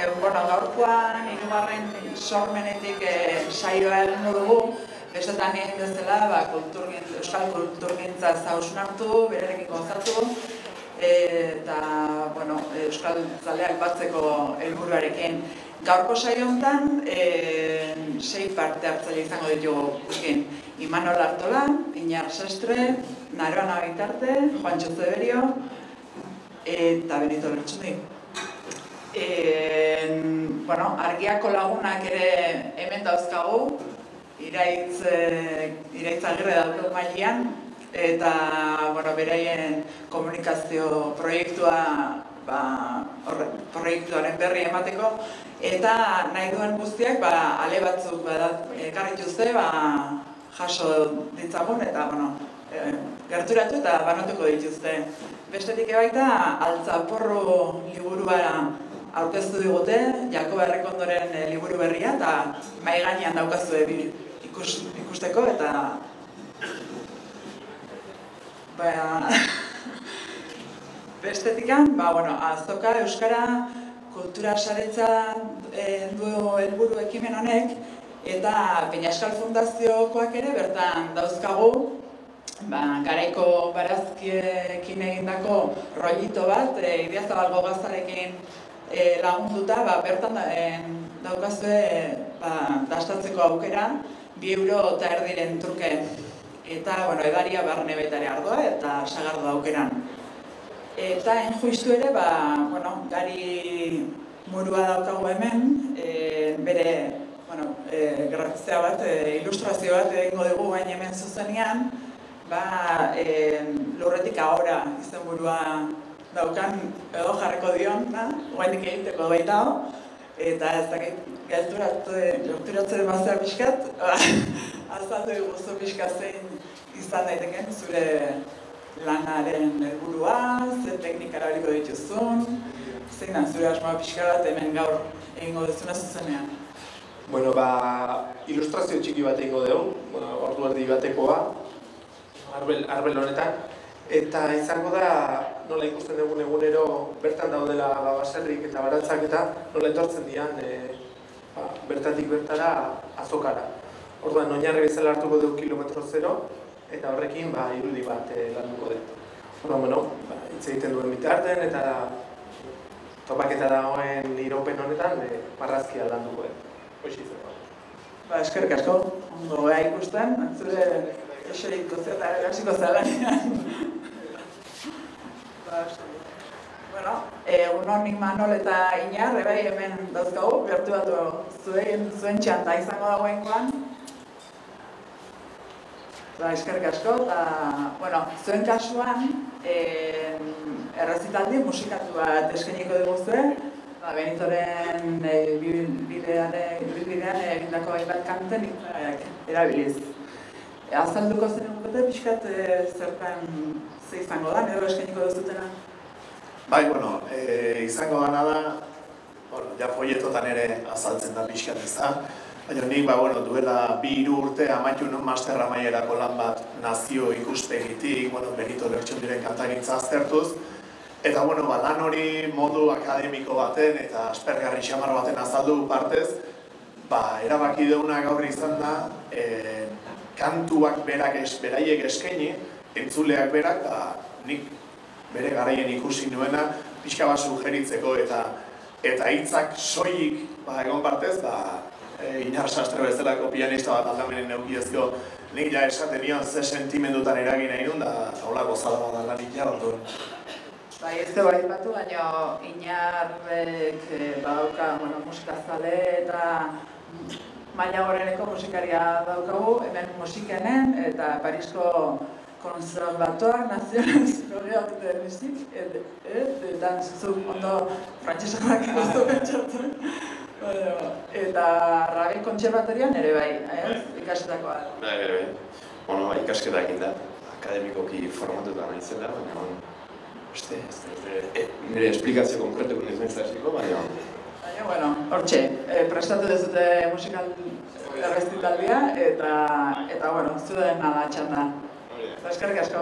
gaurkoan hirugarren sormenetik saioa egingo dugu. Bestetan egin bezala, euskal kulturgintza hausnartu, berarekin gozatu, eta euskal zaleak batzeko helburuarekin. Gaurko saio honetan, 6 parte hartzaile izango ditugu. Imanol Artola, Iñar Sastre, Naroana Baitarte, Juantxo Zeberio eta Benito Lertxundi. Argiako lagunak ere hemen dauzkagu, Iraitz Agirre daukat mailean, eta beraien komunikazio proiektuaren berri emateko, eta nahi duen guztiak ale batzuk ekarri dituzte jaso ditzagun, eta gerturatu eta banatuko dituzte. Bestetik baita Altzaporru liburua aurkeztu digute, Jakoba Errekondoren liburu berria, eta mahai gainean daukazue ikusteko, eta bestetikan, azoka euskara kultura saretza du helburu ekimen honek, eta Peñaskal Fundaziokoak ere bertan dauzkagu, garaiko barazkiekin egindako rollito bat, Idiazabal Gogazarekin lagunduta, bertan daukazue dastatzeko aukera, 2 euro eta erdiren truke. Eta, edaria barne baitare ardoa eta sagardo aukeran. Eta enjuistu ere, gari murua daukagu hemen, bere grafizia bat, ilustrazio bat egingo dugu baina hemen zuzenean, lurretik ahora izenburua daukan edo jarriko dion, guaitik egiteko baita ho, eta ez dakit gerturatzen mazera pixkat, azaldu eguzu pixka zein izan daiteken zure lanaren helburua, ze teknikara horiko dituzun, zein zure asmoa pixka bat hemen gaur egingo duzuna zuzenean. Ilustrazio txiki bat egingo dugu, ordu erdi batekoa, arbel honetan, eta izango da, nola ikusten dugun egunero bertan daudela baserrik eta baratzak eta nola etortzen dian bertatik bertara azokara. Orduan, oinarri bezala hartuko dugu kilometro 0, eta horrekin irudi bat landuko dut. Orduan, hitz egiten duen bitarten eta topaketa dagoen iraupen honetan marrazkia landuko dut. Hoxi zen. Eskerrik asko, ondo ikusten, zure esorik gozea eta gasiko zelanean. Egunon Imanol eta Iñar, hemen dauzkagu, gerturatu zuen txanta izango dagoenkoan. Eskerrik asko, eta zuen kasuan errezitaldi musikatu bat eskainiko diguzue, Benitoren ibilbidean egindako hainbat kanten erabiliz. Azalduko zen egukote, pixkat zertan ze izango da, edo eskainiko duzutena? Izango dana da, ja folletotan ere azaltzen da pixkat ez da, baina nik duela 2-3 urte amaitu nun master amaierako lan bat nazio ikuspegitik, Benito Lertxundiren kantagintza aztertuz, eta lan hori modu akademiko baten eta aspergarri xamar baten azaldu partez, erabaki duguna gaur izan da, kantuak beraiek eskaini, entzuleak berak, nik bere garaien ikusi nuena, pixka bat sugeritzeko eta hitzak soilik egon partez, Iñar Sastre bezalako pianista bat aldamenen neukiezko, nik ja esaten nion ze sentimendutan eragin nahi nun, da holako zala bat aldanik ja bat duen. Ez dugu aipatu, baina Iñarrek badauka musikazale eta maila goreneko musikaria daukagu, hemen musikenen eta Parisko Konservatoar Nazional de Musik, eta zuzuk ondo frantsesakoak ikustu pentsatzen. Eta Ravel Kontserbatorian ere bai, ikasetakoa. Ere bai, ikasketak da, akademikoki formatuta nahi zela, baina nire esplikazio konkretuko nizen zaziko, baina... Hortxe, prestatu dezute musikal errezitaldia eta zuen nada txanda. Eskerrik asko.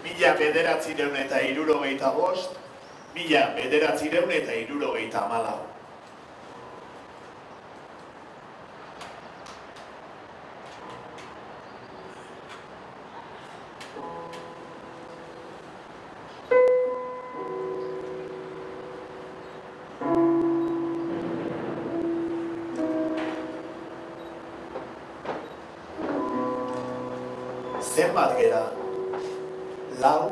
1965, 1974. Zenbat gera? 4,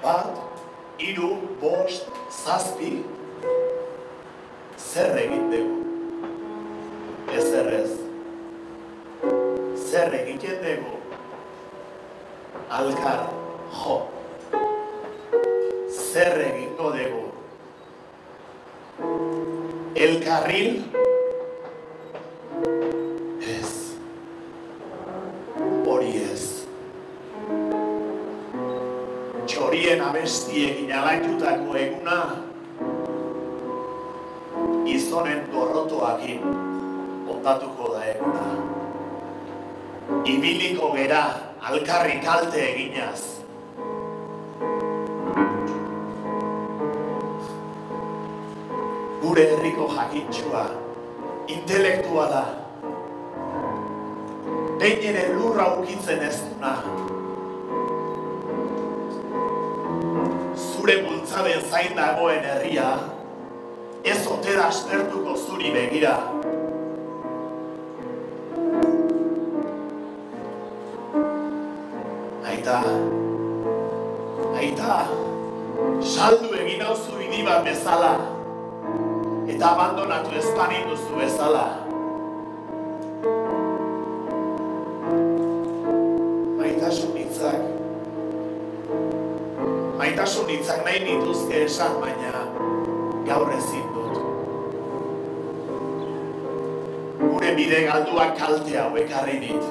1, 3, 5, 7. Zer egin dugu? Ezer ez. Zer egiten dugu? Alkar, jo. Zer egingo dugu? Elkarril? Ez. Hori ez. Txorien abestiekin alaitutako eguna, gizonen gorrotoakin ondatuko da eguna. Ibiliko gera alkarri kalte eginaz. Gure herriko jakintxua, intelektua da. Behin ere lurra ukitzen ez duna. Zure bultzaden zain dagoen herria, ez otera aspertuko zuri begira. Aita, saldu egin hauzu idibat bezala, eta abandonatu ezpanin duzu bezala. Maitasun hitzak nahi nituzke esan, baina gaur ezin dut. Gure bide galduak kalte hauek harri dit.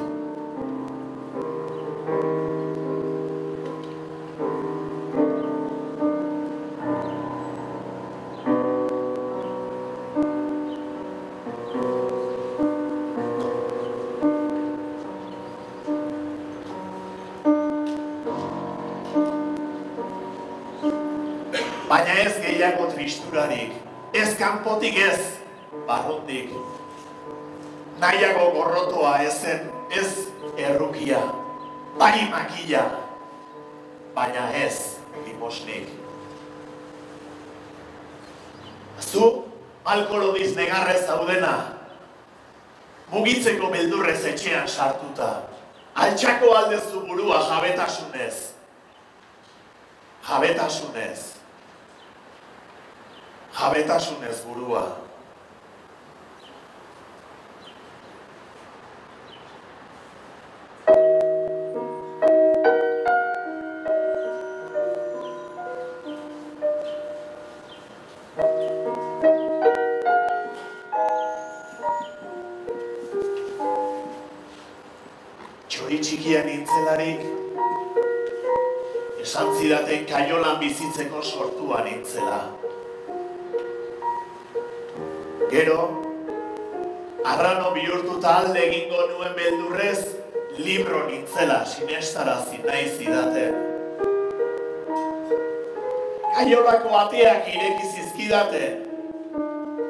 Baina ez gehiago tristurarik, ez kanpotik ez, barrundik. Nahiago gorrotoa ezen, ez errukia, bai makila, baina ez limosnik. Zu, alkolodiz negarrez zaudena, mugitzeko beldurrez etxean sartuta, altxako aldezu burua jabetasunez. Jabetasunez burua. Txori txikia nintzelarik, esan zidaten kaiolan bizitzeko sortua nintzela. Gero, arrano bihurtuta alde egingo nuen beldurrez, libro nintzela sinestarazi nahi zidaten. Kaiolako ateak ireki zizkidaten,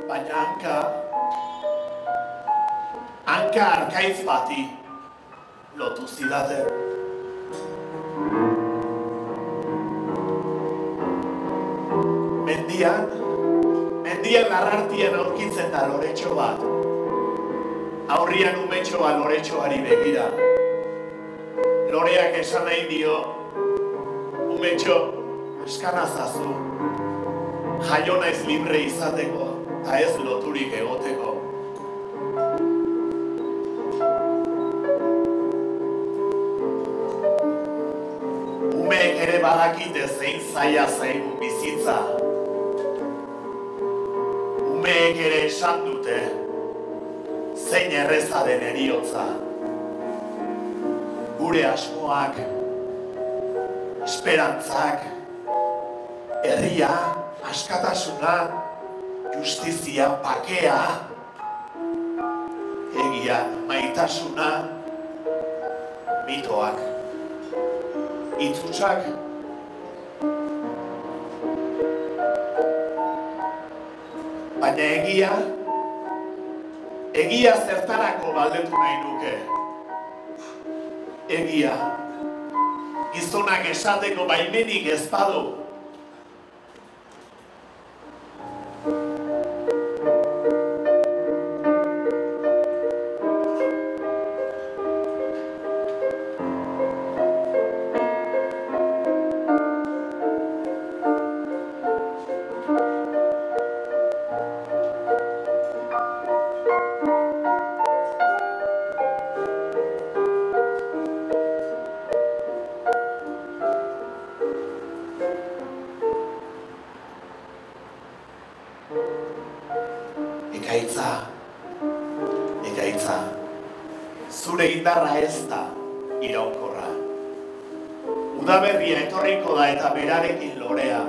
baina hanka arkaitz bati lotu zidaten. Mendian larrartian aurkitzen da loretxo bat. Aurrian umetxoa loretxoari begira. Loreak esan nahi dio, umetxo, askanazazu. Jaio naiz libre izateko, eta ez loturik egoteko. Umeek ere badakite zein zaila zaigun bizitza. Umeek ere esan dute, zein erreza den heriotza. Gure asmoak, esperantzak, herria, askatasuna, justizia, bakea, egia, maitasuna, mitoak. itzutsak. Baina egia zertarako galdetu nahi nuke. Egia, gizonak esateko baimenik ez badu. Ekaitza, zure indarra ez da iraunkorra. Udaberria etorriko da eta berarekin lorea.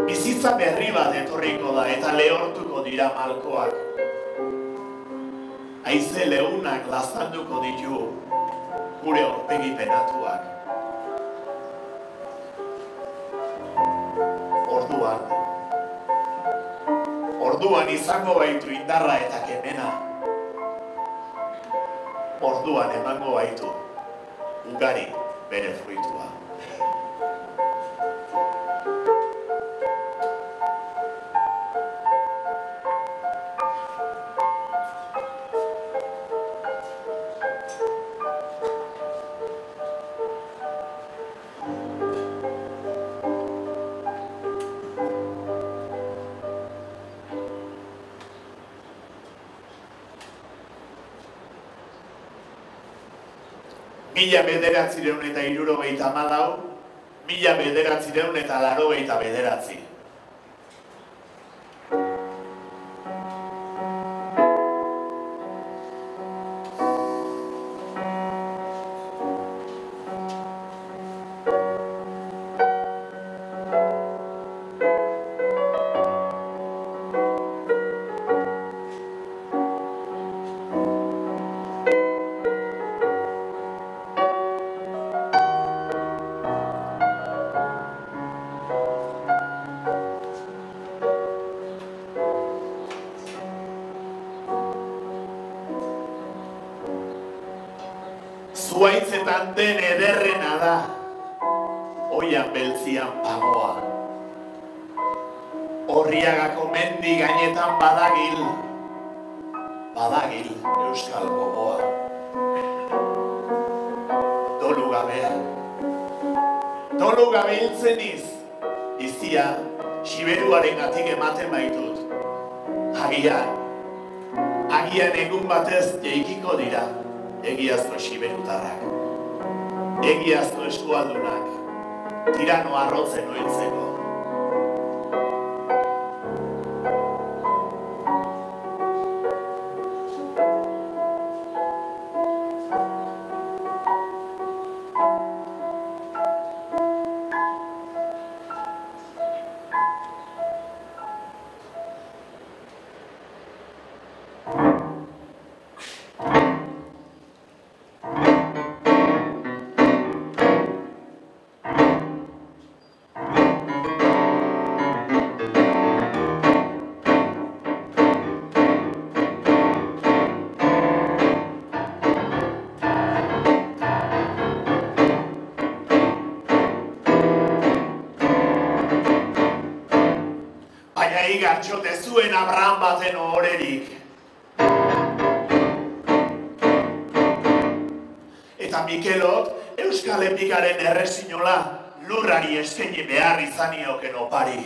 Bizitza berri bat etorriko da eta lehortuko dira malkoak. Haize leunak laztanduko ditu gure aurpegi penatuak. Orduan izango baitu indarra eta kemena. Orduan emango baitu ugari bere fruitua. Mila 1974, 1989. Zuaitzetan den ederrena da, oian beltzian pagoa. Orriagako mendi gainetan badagil euskal gogoa. Dolu gabe hiltzeniz, bizia Siberuaren gatik ematen baitut. Agian egun batez jeikiko dira. Egiazko siberutarrak, egiazko eskualdunak, tirano arrotzen oiltzeko. Gartxote zuen Abraham baten ohorerik. Eta Mikelot, Euskal Epikaren errezinola, lurrari eskaini behar izanioken opari.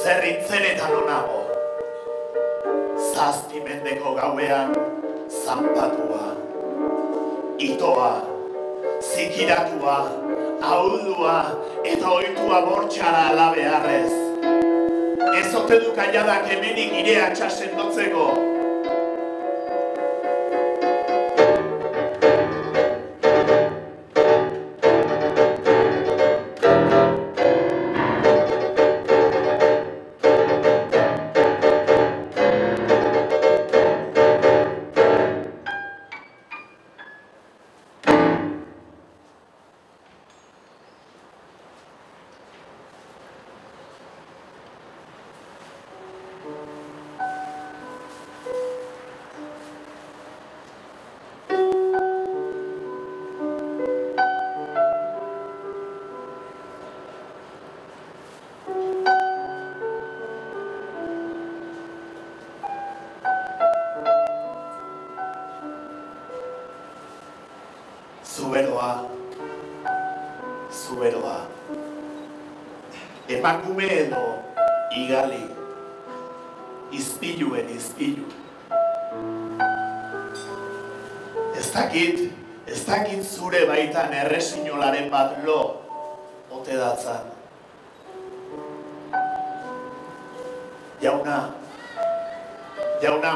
Zerritzenetan onago, zazpi mendeko gauean zanpatua, itoa, zikiratua, ahuldua eta oitua bortxara alabearrez. Ez ote du kailadak hemenik irea txasendotzeko. Zuberoa. Emakume edo igali, izpiluen izpilu. Ez dakit zure baitan erresinolaren bat lo ote datzan. Jauna,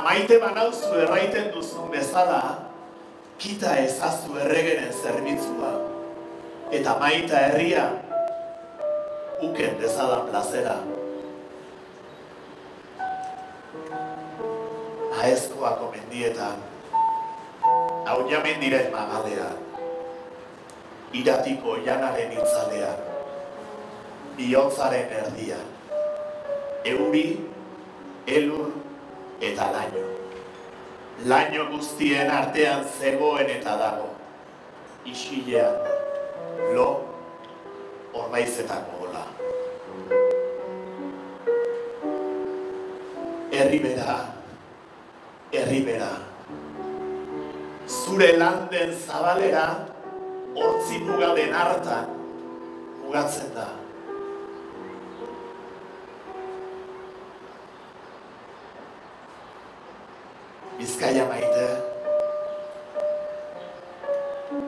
maite banauzu erraiten duzun bezala, kita ezazu erregeren zerbitzua, eta maita herria uken dezadan plazera. Aezkoako mendietan, Aunamendiren magalean, Iratiko janaren itzalean, bihotzaren erdian, euri, elur eta laino. Laino guztien artean zegoen eta dago, isilean, lo, orbaizetako gola. Herribera, zure landen zabalera, hortzi mugaden hartan mugatzen da. Bizkaia maite,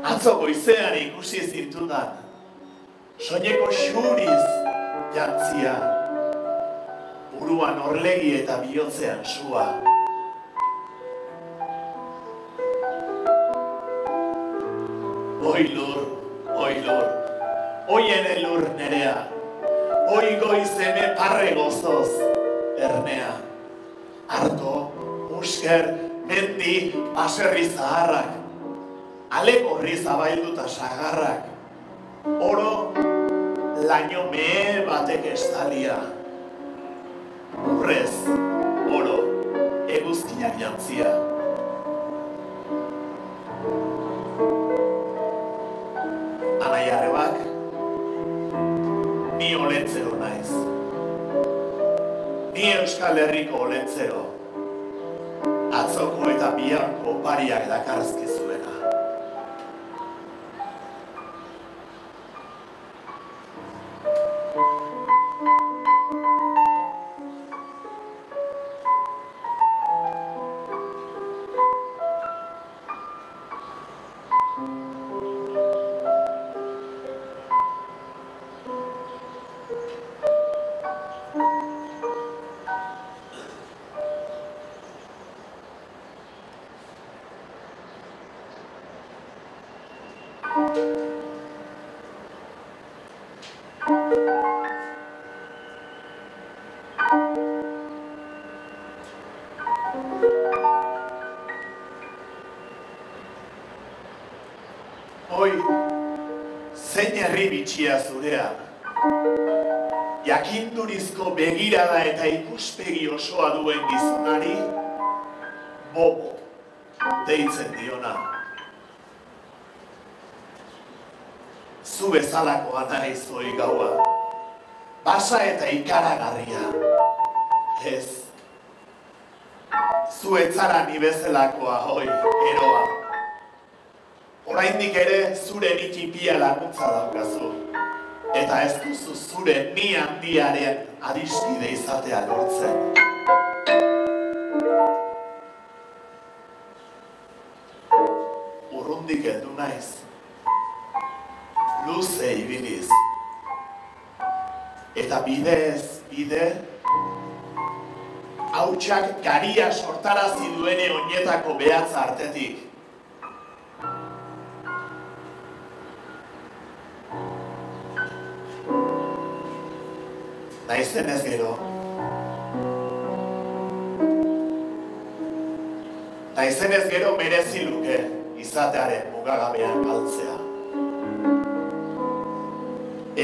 atzo goizean ikusi zintudan, soineko xuriz jantzia, buruan orlegi eta bihotzean sua. Oi lur, oien elur nerea, oi goizeme parre gozoz, ernea, arto, musker, mendi, baserri zaharrak, alekorri zabailduta sagarrak, oro, laino mehe batek estalia, urrez, oro, eguzkiak jantzia. Anaiarrebak, ni olentzero naiz. Ni Euskal Herriko olentzero. Atzoko eta biharko opariak dakarzkizuena. Hoi, zein herri bitxia zurea. Jakindurizko begirada eta ikuspegi osoa duen gizonari, bobo deitzen diona. Zu bezalakoa naiz hoi gaua, basa eta ikaragarria. Ez, zu etzara ni bezalakoa hoi eroa. Oraindik ere zure nikipia laguntza daukazu, eta ez duzu zure ni handiaren adiskide izatea lortzen. Urrundik heldu naiz, luze ibiliz, eta bidez bide, hautsak garia sortarazi duene oinetako behatza artetik. Naizenez gero, merezi luke izatearen mugagabean galtzea.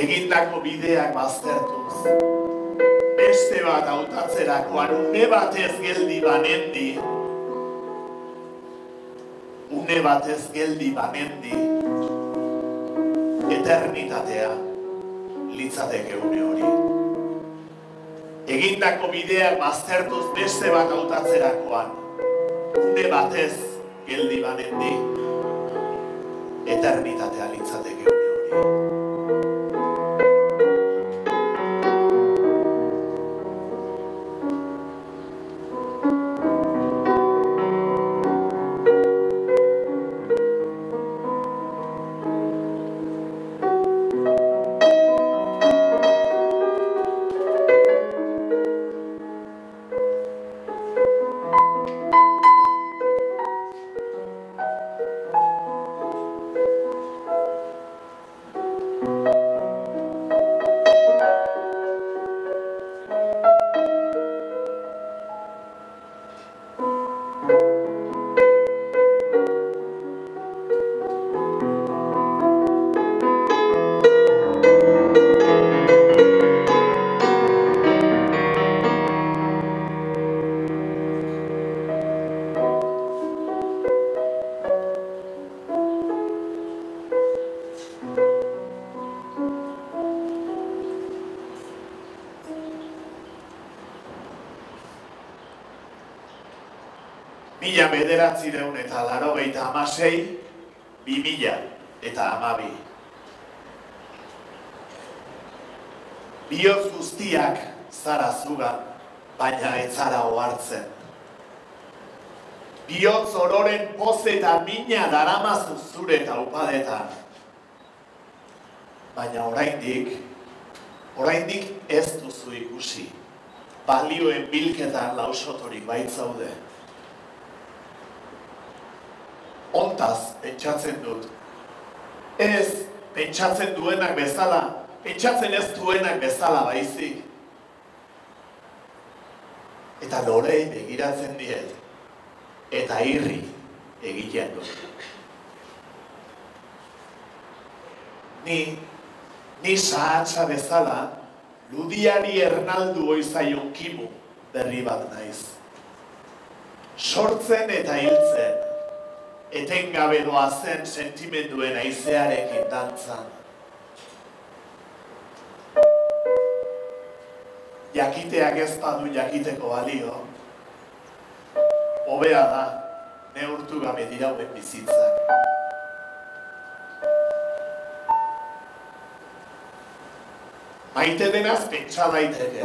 Egindako bideak baztertuz, beste bat hautatzerakoan une batez geldi banendi, eternitatea litzateke une hori. Egindako bideak baztertuz beste bat hautatzerakoan, une batez geldi banendi, eternitatea litzateke une hori. Mila 1986, 2012. Bihotz guztiak zara zugan, baina ez zara ohartzen. Bihotz ororen poz eta mina daramazu zure taupadetan. Baina oraindik ez duzu ikusi. Balioen bilketan lausotorik baitzaude. Hontaz pentsatzen dut. Ez pentsatzen duenak bezala, pentsatzen ez duenak bezala baizik. Eta lorei begiratzen diet, eta irri egiten dut. Ni sahatsa bezala, ludiari ernaldu oizaion kimu berri bat naiz. Sortzen eta hiltzen, etengabe doazen sentimenduen haizearekin dantzan. Jakiteak ez badu jakiteko balio, hobea da, neurtu gabe dirauen bizitzak. Maite denaz pentsa daiteke.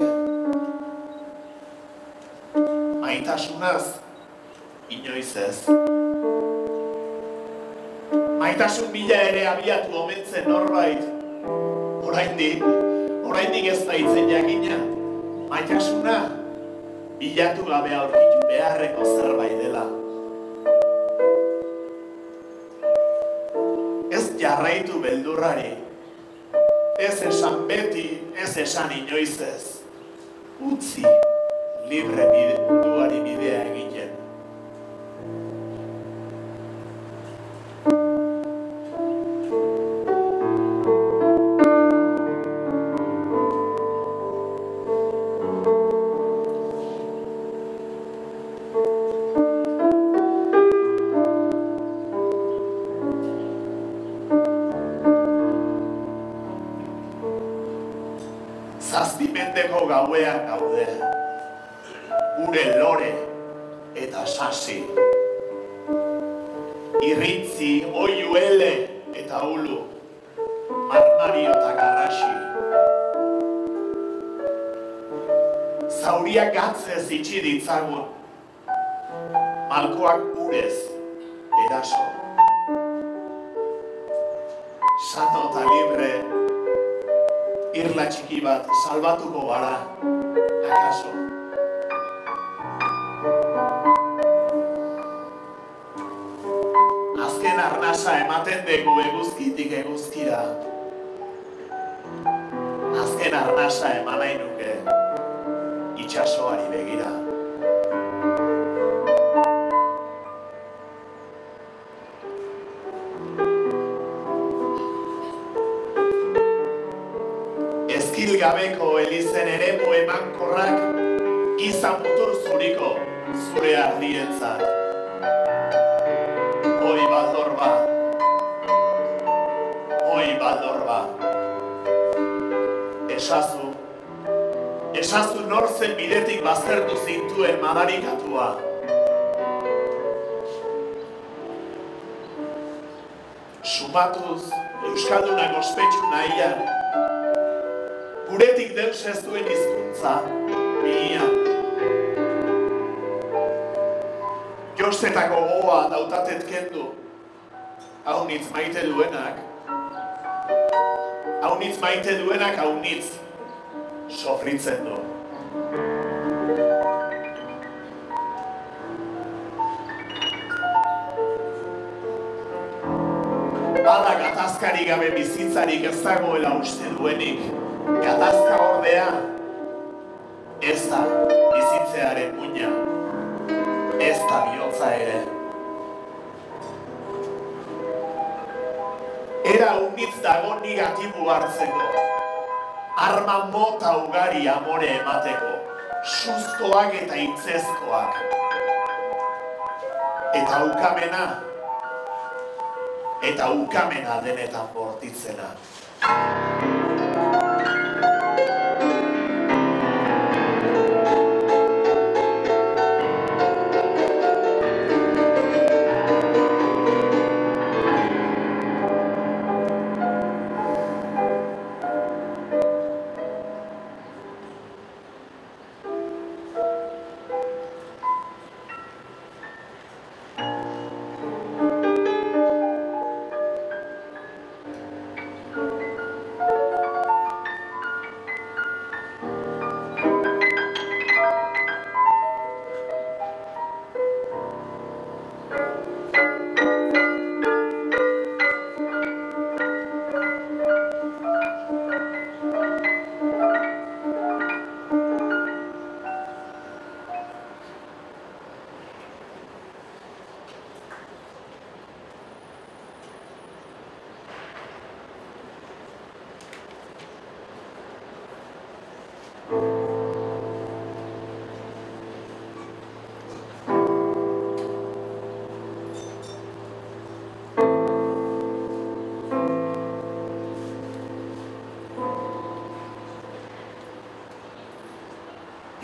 Maitasunaz, inoiz ez. Maitasun bila ere abiatu omen zen norbait. Oraindik ez baitzen jakina. Maitasuna bilatu gabe aurkitu beharreko zerbait dela. Ez jarraitu beldurrari. Ez esan beti, ez esan inoiz ez. Utzi libre munduari bidea egiten. Zazpimendeko gauean gaude, gure lore eta sasi. Irrintzi, oiu ele eta ulu, marmario eta garrasi. Zauriak gatzez itxi ditzagun, malkoak urez eraso. Sano eta libre, irla txiki bat salbatuko gara, akaso. Azken arnasa ematen dugu eguzkitik eguzkira. Azken arnasa eman nahi nuke, itxasoari begira. Ezkilgabeko elizen eremu emankorrak giza mutur zuriko zure ardientzat. Oi baldorba, oi baldorba. Esazu norzen bidetik baztertu zintuen madarikatua. sumatuz Euskaldunak ospetsu nahian, guretik deus ez duen hizkuntza, mihian. Jostetako gogoa dautatet kendu, haunitz maite duenak, haunitz sofritzen du. Bada gatazkari gabe bizitzarik ez dagoela uste duenik, gatazka ordea ez da bizitzearen muina, ez da bihotza ere. Era unitz dago negatibo hartzeko, arma mota ugari amore emateko, suzkoak eta itzezkoak. Eta ukamena denetan bortitzena.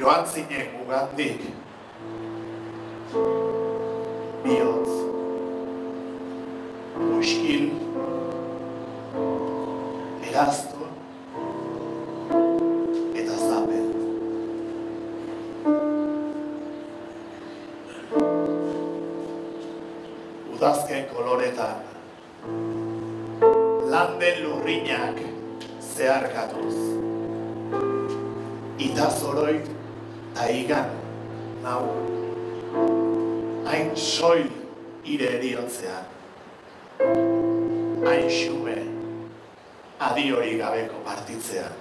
Joan zinen gugandik, bihotz, muskil, eraztu eta zapen. Udazken koloretan, landen lurrinak zeharkatuz, itazoroik taigan nau, hain soil ire eriotzean, hain xume adiori gabeko partitzean.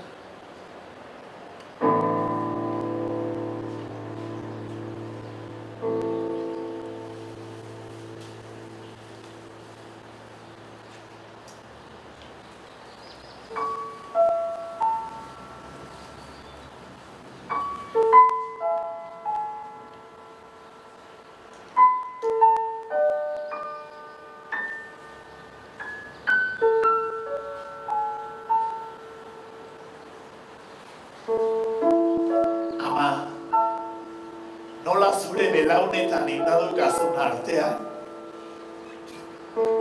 Belaunetan indadukazun artean,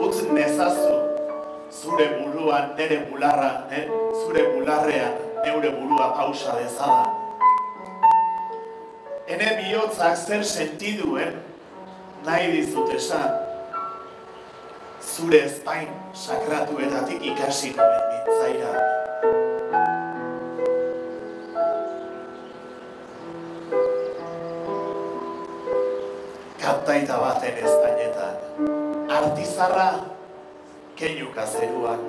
utz nezazu zure buruan nere bularra, zure bularrean neure burua pausa dezadan. Ene bihotzak zer sentiduen nahi dizut esan, zure ezpain sakratuetatik ikasi nuen mintzaira. Kantaita baten ezpainetan, artizarra keinuka zeruan.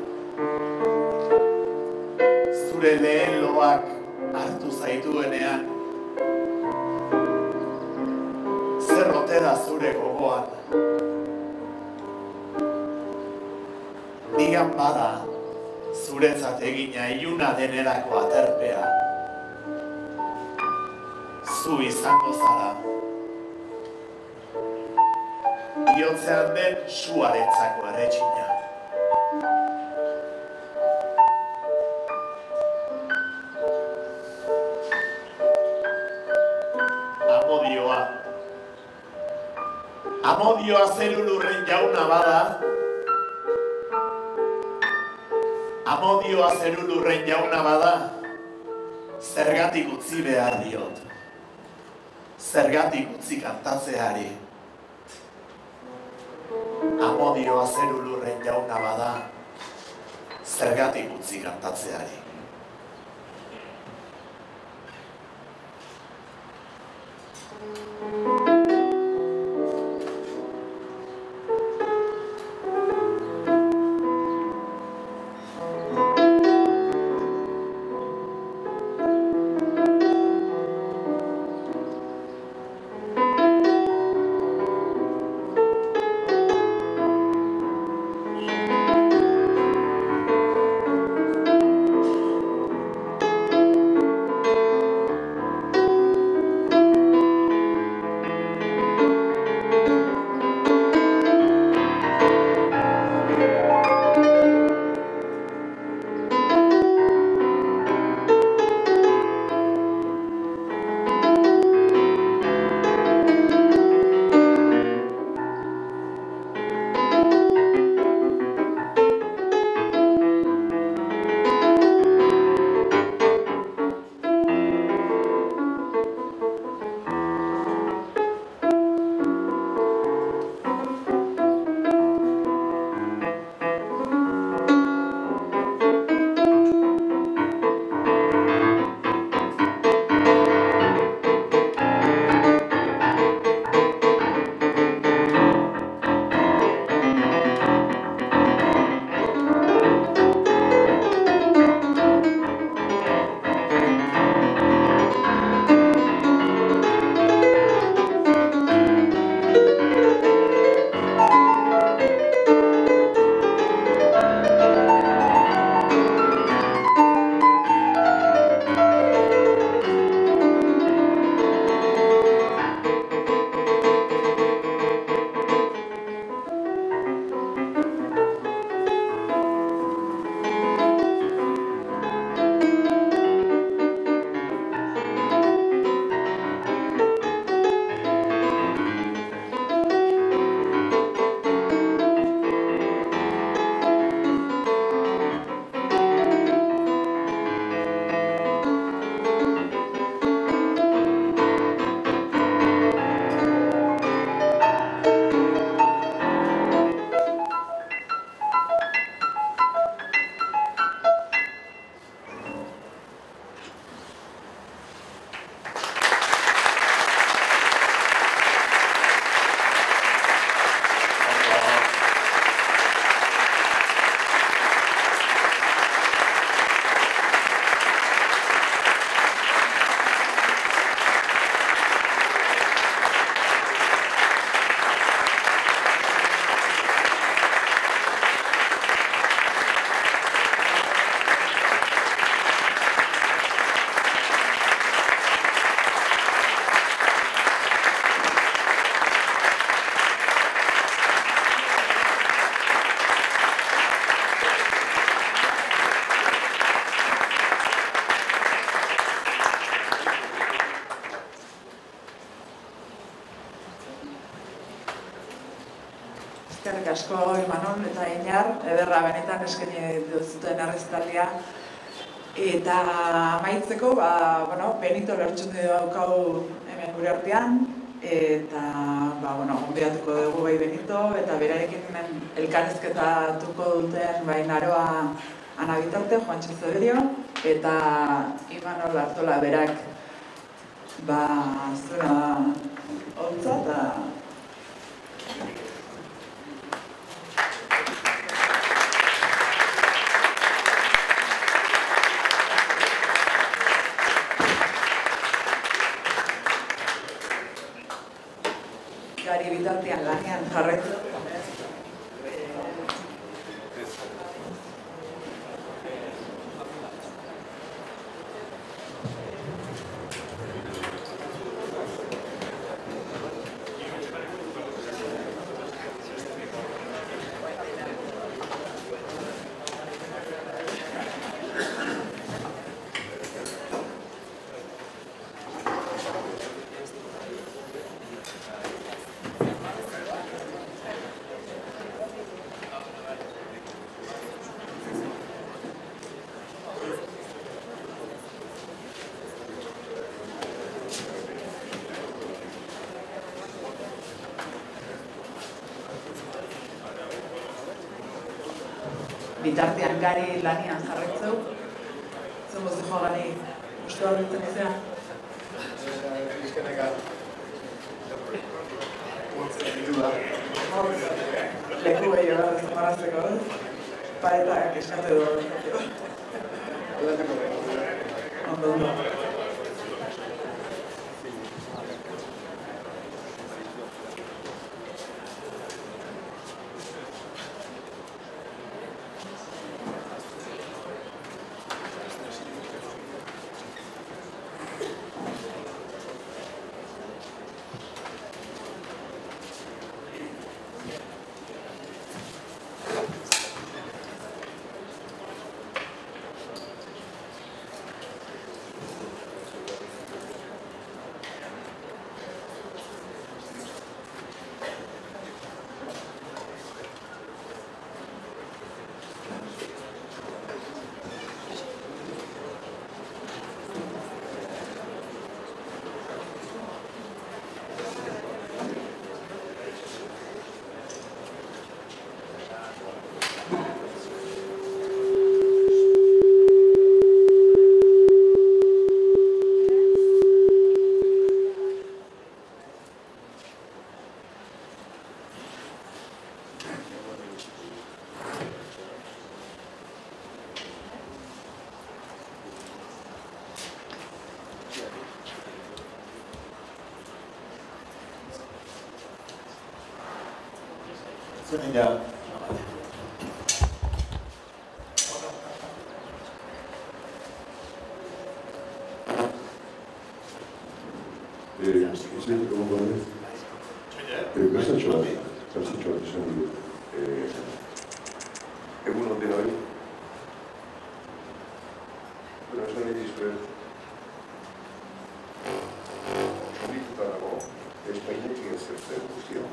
Zure lehen loak hartu zaituenean, zer ote da zure gogoan. Nigan bada zuretzat egina iluna denerako aterpea. Zu izango zara. Bihotzean den suarentzako erretxina. Amodioa zeru lurren jauna bada, Amodioa zerulurren jauna bada, zergatik utzi behar diot. Zergatik utzi kantatzeari. Amodioa zerulurren jauna bada, zergatik utzi kantatzeari. Eskerrik asko Imanol eta Iñar, ederra benetan eskaini duzuten errezitaldia. Eta amaitzeko, Benito Lertxundi daukagu hemen gure artean, eta gonbidatuko dugu bai Benito, eta berarekin elkarrizketatuko duten bai Naroa Ana Bitarte, Juantxo Zeberio, eta Imanol Artola berak zuena holtza eta gari bitartean lanean jarraitu. bitartean gari lanian jarretzeu. Zer moz dijo gani uste horretzen izan? Leku gehiago da ez marazteko, paretak eskate du horretzeko. Ondo. Ya. Gauzatxoa esan dut. Egun oten hori. Bueno, esan nahi dizuet. Solituta dago, Espainetik ezertzen guztia.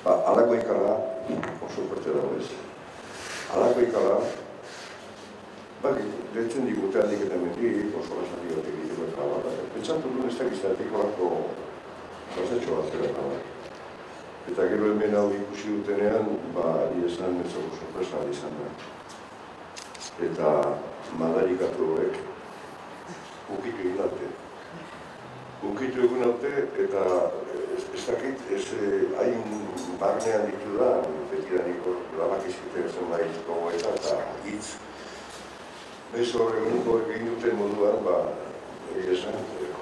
Alako ikala, oso parte dago ez. Alako ikala, detzen digute handik eta mendik, oso lasati bat egiteko eta bat. Pentsatu duen ez dakizatik horako gauzatxo bat zera eta bat. Eta gero hemen hau ikusi dutenean, ari esan ez oso sorpresa izan da. Eta madarikatu horiek ukitu egin daute. Ukitu egin daute eta ez dakit, hain barnean ditu da, betiraniko labakizkite zenbait gogoeta eta hitz. Bez horreguniko egin duten moduan, esan,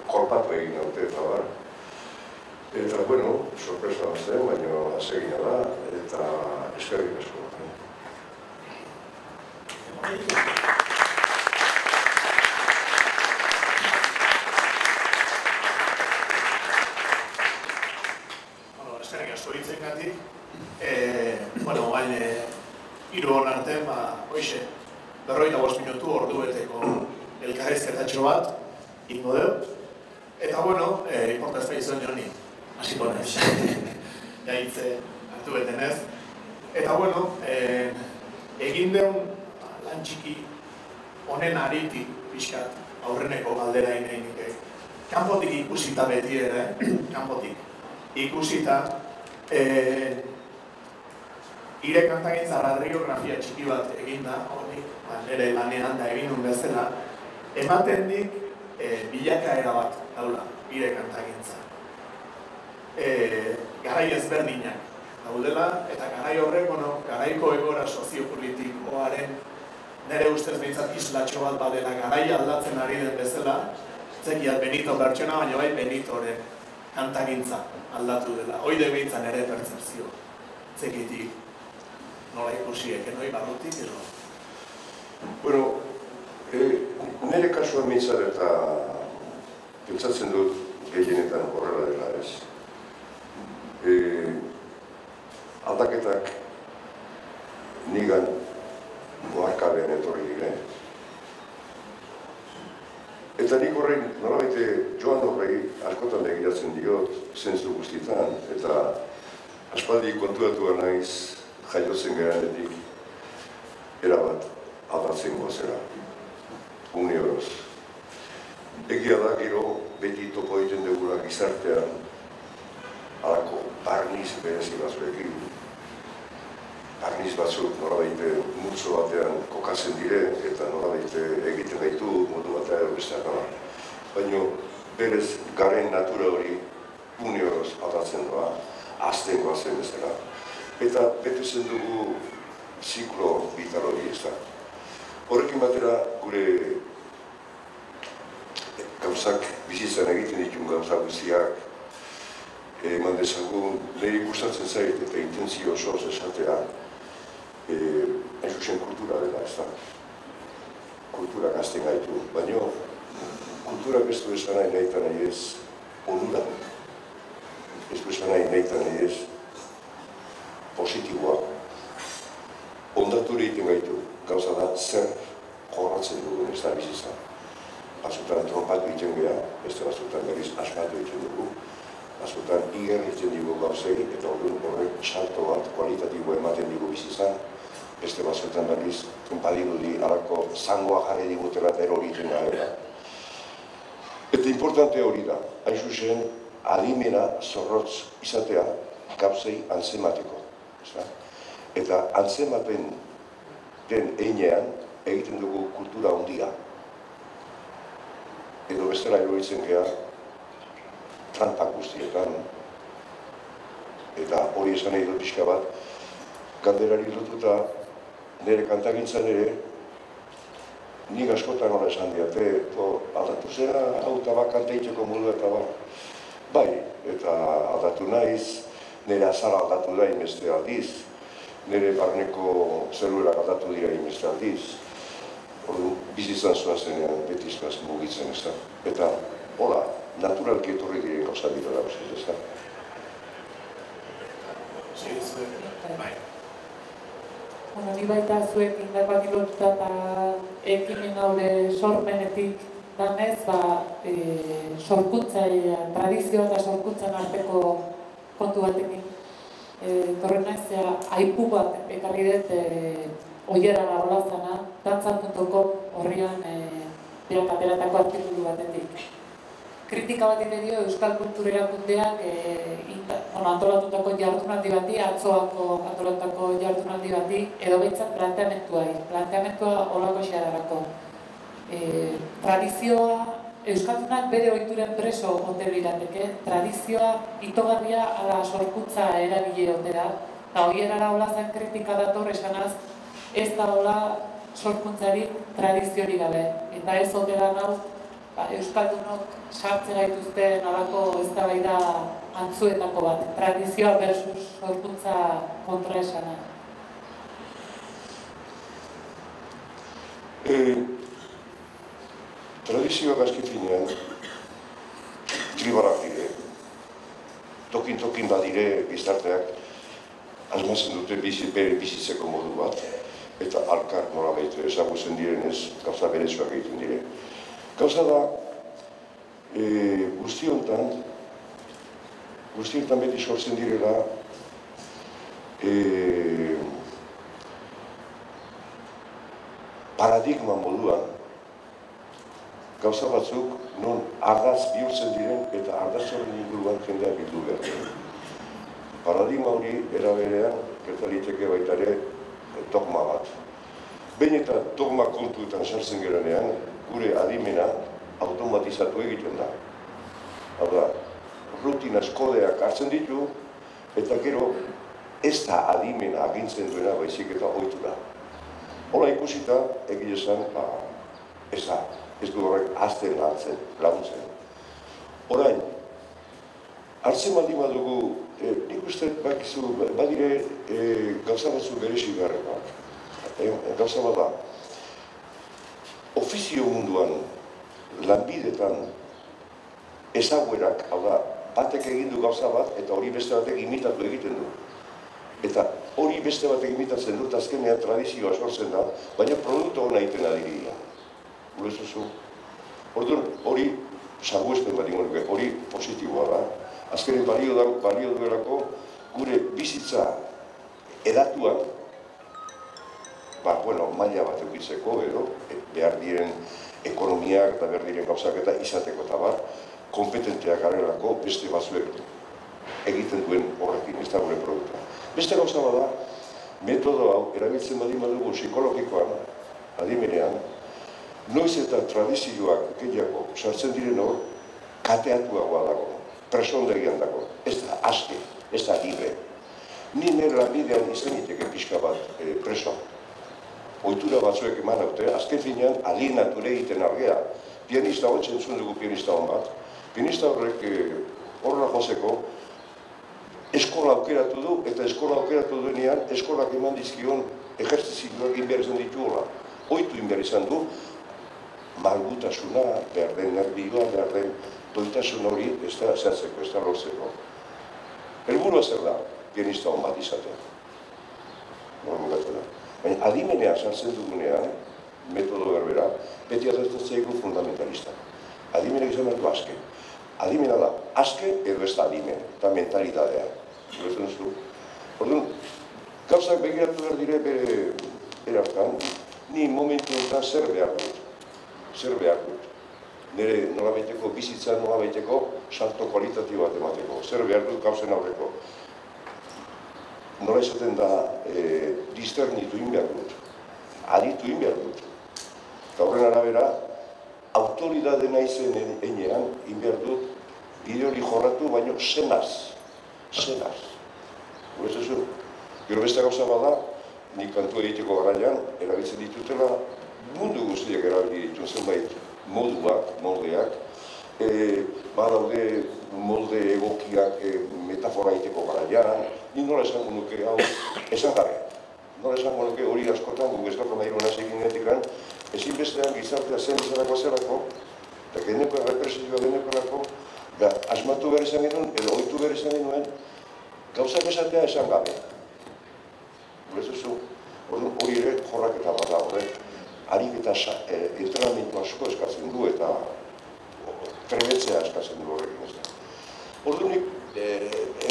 kolpatu egin daute eta bar. Eta, bueno, sorpresa bat zen, baina azegina da, eta eskerrik asko. Eskerrik asko hitzengatik. Baina, hiru hon arte, hoxe, 45 minutu ordu beteko elkarrizketatxo bat, ingo deu. Eta, bueno, importazta izan joni. Hasiko naiz, jaitze hartu betenez. Eta, bueno, egin deun lan txiki honen aritik pixkat aurreneko galdera inainik. Kanpotik ikusita beti ere, kanpotik ikusita, ire kantagintza radiografia txiki bat eginda, honik, nire lanean da egin nun bezala, ematen dik bilakaera bat, daula, ire kantagintza. Garai ezberdinak daudela, eta garai horrek, garaiko egora soziopolitikoaren nire ustez behintzat islatxo bat badela garai aldatzen ari den bezala, zekiat Benito pertsona, baina bai Benitoren kantagintza aldatu dela. Hoide behintzan ere pertzepzio, zekitik nola ikusiek, noi barrutik edo? Bueno, nire kasua mintzat eta pentsatzen dut gehienetan horrela dela ez. Aldaketak nigan goarkabean etorri diren. Eta nik horrein, nolabaite joan horrei askotan begiratzen diot, zentzu guztietan, eta aspaldi kontuatua naiz jaiotzen geranetik erabat aldatzen goazera, une horoz. Egia da gero beti topo egiten dugula gizartean alako barniz berezi batzuekin, mekanismo batzuk nolabait multzo batean kokatzen dire eta nolabait egiten gaitu modu batean edo besteak da. Baina berez garen natura hori une horoz aldatzen doa, azten goazen bezala. Eta betetzen dugu ziklo vital hori ez da. Horrekin batera gure gauzak bizitzan egiten ditun gauza guztiak eman dezagun, niri gustatzen zait eta intentzio osoz esatea hain zuzen kultura dela, ez da. Kulturak azten gaitu, baina kulturak ez du esan nahi nahi ez onura. Ez du esan nahi nahi ez positiboa. Ondaturi egiten gaitu, gauza da zer jorratzen dugun ez da bizitza. Batzutan trompatu egiten geha, beste batzutan berriz asmatu egiten dugu. Batzutan iger egiten dugu gauzei eta horrek salto bat kualitatibo ematen dugu bizitzan. Beste batzutan berriz trompadirudi alako zangoa jarri digutela eta erori egiten gara. Eta importante hori da, hain zuzen adimena zorrotz izatea gauzei antzemateko. Eta antzematen den einean egiten dugu kultura handia. Edo bestela eroitzen geha trampak guztietan. Eta hori esan nahi dut pixka bat, galderari lotuta nire kantagintzan ere, nik askotan hori esan diate, aldatu zera, hau eta bat kantaiteko modu eta bat. Bai, eta aldatu naiz, nire azala aldatu da inbeste aldiz, nire barneko zeluerak aldatu dira inbeste aldiz. Bizitzan zoazenean beti izkaz mugitzen ez da. Eta, hola, naturalki etorri diren gauza dira da, ez da. Ni baita zuek indar lotuta eta ekimen haude sormenetik danez, sorkuntza, tradizioa eta sorkuntzan arteko kontu batekin. Torren naiz, aipu bat ekarri dut oiera labolazana, dantzan.com horrian berak ateratako artikulu batetik. Kritika bat ere dio Euskal Kultura Erakundeak antolatutako jardunaldi bati, atzoako antolatutako jardunaldi bati, edo behintzat planteamentua holako xeadarako. Tradizioa, Euskaldunak bere ohituren preso ote lirateke, tradizioa itogarria ala sorkuntza eragile otera, eta oiera labolazan kritika dator esanaz, ez da hola sorkuntzarik tradiziori gabe. Eta ez ote da nau, Euskaldunok sartzen gaituzte nolako eztabaida antzuetako bat, tradizioa versus sorkuntza kontraesana. Tradizioak azken finean tribalak dire, tokin badire gizarteak asmatzen dute bere bizitzeko modu bat, eta alkar nolabait ezagutzen direnez gauza berezuak egiten dire. Gauza da, guztiontan beti sortzen direla paradigma moduan gauza batzuk non ardaz bihurtzen diren eta ardaz horren inguruan jendea bildu behar. Paradigma hori eraberean gertaliteke baita ere dogma bat. Behin eta dogma kontuetan sartzen gerenean, gure adimena automatizatu egiten da. Hau da, rutinaz kodeak hartzen ditu, eta gero ez da adimena agintzen duena baizik eta ohitura. Hola ikusita, egile esan, ez du horrek azten laguntzen. Orain, hartzen baldin badugu, nik uste badire gauza batzu berezi beharrekoak. Gauza bat da, ofizio munduan, lanbidetan ezaguerak, hau da, batek egin du gauza bat eta hori beste batek imitatu egiten du. Eta hori beste batek imitatzen dut azkenean tradizioa sortzen da, baina produktu hona egiten adiria. Gurezuzu. Orduan, hori salbuespen bat ingo nuke, hori positiboa da. Azkenean balio duelako gure bizitza edatuan, maila bat eukitzeko edo, behar diren ekonomiak eta behar diren gauzak eta izateko eta bar, kompetenteak garelako beste batzuek egiten duen horrekin, ez da gure produktua. Beste gauza bada, metodo hau erabiltzen baldin badugu psikologikoan, adimenean, noiz eta tradizioak gehiago sartzen diren hor, kateatuagoa dago, presondegian dago, ez da aske, ez da libre. Ni nire lanbidean izan iteke pixka bat preso. Ohitura batzuek eman haute, azken finean alienature egiten argea. Pianista hotz entzun dugu pianista hon bat. Pianista horrek horra jozeko eskola aukeratu du, eta eskola aukeratu duenean eskolak eman dizkion ejertzizioak egin behar izan dituela. Ohitu egin behar izan du, malgutasuna, behar den nervioa, behar den doitasun hori ez da zertzeko, ez da lortzeko. Helburua zer da, pianista hon bat izatea. Baina adimenean sartzen dugunean, metodo berbera, beti atzertzen zaigu fundamentalista. Adimenek izan behar du aske. Adimena da, aske edo ez da adimen, eta mentalitatea. Orduan, gauzak begiratu behar dire bere hartan, ni momentu honetan zer behar dut. Zer behar dut. Nire nolabaiteko bizitza, nolabaiteko salto kualitatibo bat emateko. Zer behar dut gauzen aurreko. Nola esaten da, disternitu behar dut. Aditu behar dut. Eta horren arabera, autoridade naizen enean, behar dut, bide hori jorratu, baino senaz. Senaz. Gure zezu. Gero beste gauza bada, nik kantua egiteko garaian, erabiltzen ditutela, mundu guztiak erabili dituen zenbait moduak, moldeak, badaude molde egokiak metafora egiteko garaian, ni nola esango nuke hau esan gabe. Nola esango nuke hori askotan, guk ez dako nahi honaz egin genetikan, ezinbestean gizartea zen zerako, eta geneko represioa genekorako, asmatu behar izan genuen, edo ohitu behar izan genuen, gauzak esatea esan gabe. Hori ere jorraketa bat da horrek, harik eta entrenamentu asko eskatzen du eta trebetzea eskatzen du horrekin ez da. Orduan,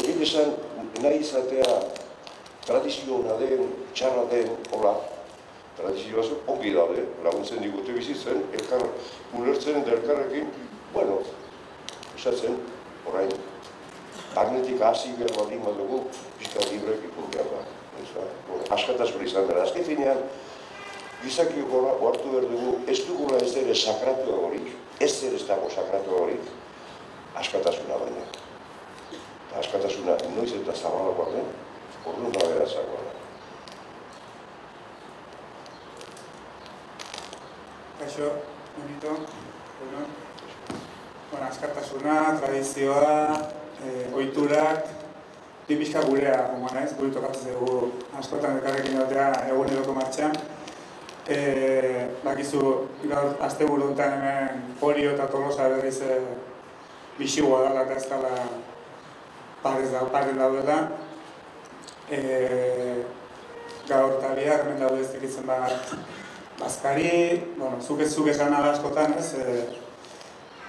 egin esan nahi izatea tradizio hona den, txarra den, hola, tradizioa ongi daude, laguntzen digute bizitzen, elkar ulertzen eta elkarrekin, bueno, esatzen, orain, magnetika hasi behar baldin badugu, pixka librek ikun behar da. Askatasuna izan behar. Azken finean, gizakiok ohartu behar dugu, ez dugula ez ere sakratua horik, ez ere ez dago sakratua horik, askatasuna baina. Askatasuna noiz eta zabalagoa den, orduan da beratzagoa da. Kaixo, bonito. Askatasuna, tradizioa, ohiturak, pixka gurea, guri tokatzen dugu askotan elkarrekin egotea eguneroko martxan. Bakizu, gaur asteburu duten hemen Orio eta Tolosa berriz bisigoa dela eta ez dela parren daudela. Gaur eta bihar hemen daude ez dikitzen bat bazkari, zuk esan ala askotan ez,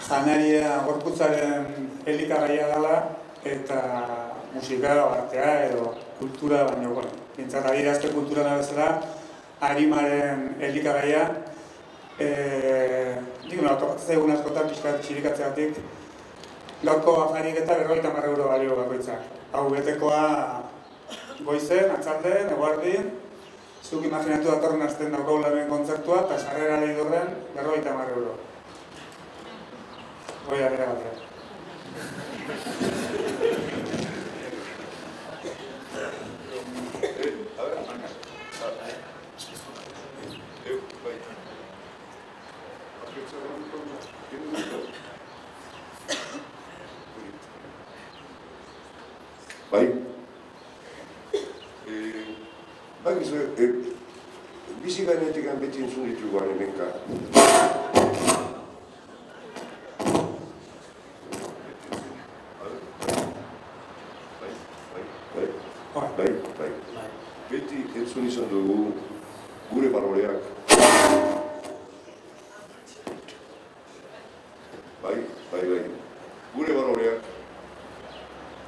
janaria gorputzaren elikagaia dela eta musika, artea edo kultura baino, bintzat adierazte kultura bezala, harimaren elikagaia, tokatzen egun askotan pixkat txirikatzeatik, gaurko afarik eta 50 euro balio bakoitzak. Hau betekoa goizen, atzalden, eguardin, zuk imaginatu datorren azten daukagula hemen kontzertua, eta sarrera lehi dorren 50 euro. Goi arrera batean. Bai, bizi gainetik beti entzun dituguan hemenka. Bai. Beti entzun izan dugu gure baloreak. Bai. Gure baloreak.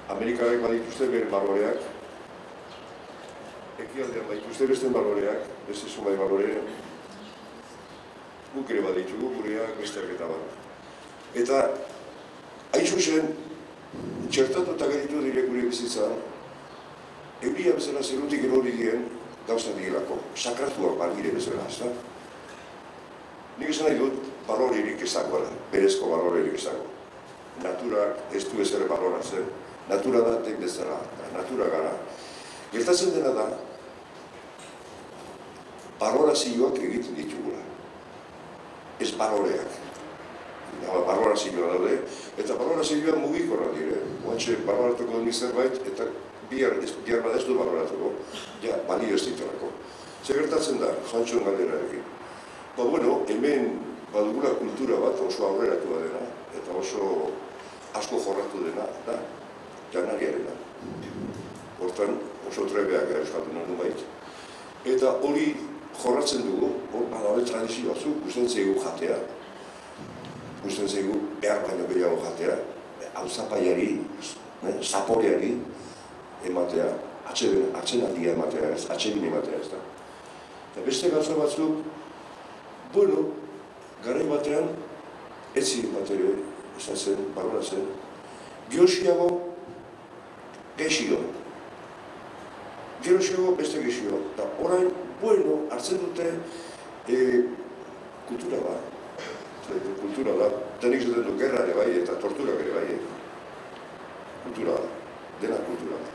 Amerikarek badituzte bere baloreak. Ekialdean badituzte besten baloreak, beste zumai balore. Guk ere baditugu gureak besteak eta bat. Eta, hain zuzen, txertatuta gaitu dire gure bizitzan, euria bezala zerutik erori dien, gauza direlako, sakratuak balire bezala, ez da? Nik esan nahi dut, balorerik ezagoa da, berezko balorerik ezagoa. Naturak ez du ezer baloratzen, natura da tek bezala, natura gara. Gertatzen dena da, balorazioak egiten ditugula. Ez baloreak. Balorazioa daude, eta balorazioa mugikorra dire. Oantxe, baloratuko nik zerbait, eta bihar bada ez du baloratuko, ja, balio ez ditorako. Zer gertatzen da, Jantxon galderarekin. Bueno, hemen badugula kultura bat oso aurreratua dena, eta oso asko jorratu dena, da, janariarena. Hortan, oso trebeak euskalduna nubait. Eta hori jorratzen dugu, hor badabe tradizio batzuk, gusten zaigu jatea, gusten zaigu behar baino gehiago jatea, hauzapaiari, zaporeari ematea, atxenaldia ematea, atxegin ematea ez da. Eta beste gauza batzuk, bueno, garai batean, ez ziren bat ere, esan zen, baloratzen, geosiago, gexio. Geosiago, beste gexio. Eta orain, bueno, hartzen dute kultura bat. Kultura da, eta nik zaten du gerra ere bai eta tortura ere bai. Kultura da, dena kultura da.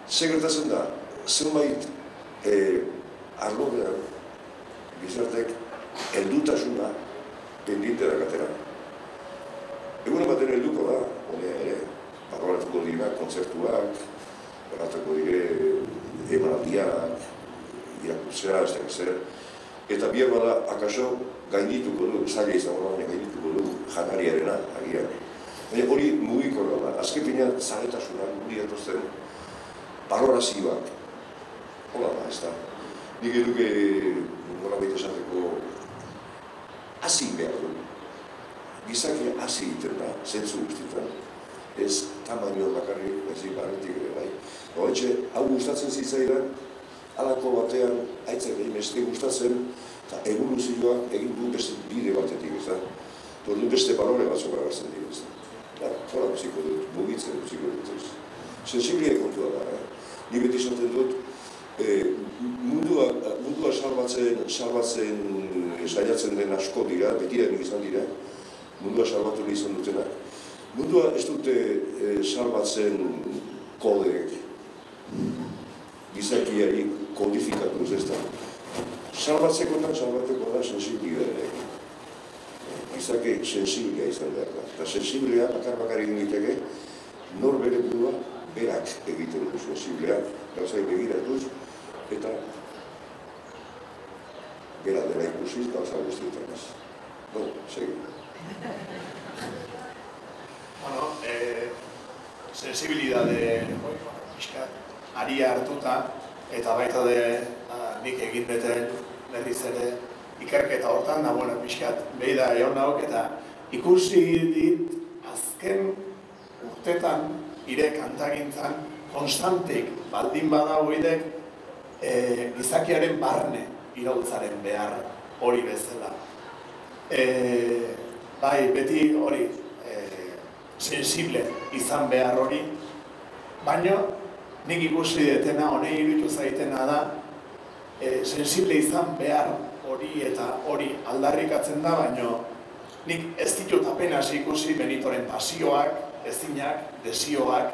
Zer gertatzen da, zenbait arlo beran, gizartek heldutasuna pendiente dakatera. Egunen baten helduko da, honea ere, barrolatuko dira kontzertuak, barrolatuko dire emanaldiak, irakurtzea, ez da zer, eta bihar bada, akaso, gaindituko du, zaila izango da, gaindituko du janariarena, agian. Baina hori mugikorra da, azken finean zaletasunak, guri atozen, balorazioak, hola da, ez da. Nik eduke, nola baita esateko, hasi behar du. Gizakia hasi egiten da, zentzu guztietan. Ez tamaino bakarrik, ez barretik ere bai. Hoetxe, hau gustatzen zitzaidan, halako batean, aitzak egin beste gustatzen, eta evoluzioak egin du beste bide batetik, ez da. Tordu beste balore batzuk agartzen dira, ez da. Hola biziko dut, mugitzen biziko dut, ez. Sensiblia kontua da, Ni beti esaten dut, mundua salbatzen saiatzen den asko dira, betirenik izan dira, mundua salbatu izan dutenak. Mundua ez dute salbatzen kodeek, gizakiari kodifikatuz ez da. Salbatzekotan salbateko da sensibilitateak. Gizake sensibilia izan behar da. Eta sensibilia bakar egin diteke, nor bere burua berak egiten du sensibilea, gauzai begiratuz, eta bera dela ikusiz gauza guztietan ez. Bueno, segi. Bueno, sensibilidade aria hartuta, eta baita de nik egin beten berriz ere ikerketa hortan, da, bueno, pixkat, behi da egon nauk, eta ikusi dit azken urtetan, ire kantagintzan, konstantik baldin badau idek gizakiaren barne irautzaren behar hori bezala. Bai, beti hori sensible izan behar hori, baina nik ikusi detena, honei iruditu zaitena da, sensible izan behar hori eta hori aldarrikatzen da, baina nik ez ditut apenas ikusi Benitoren pasioak, ezinak, desioak,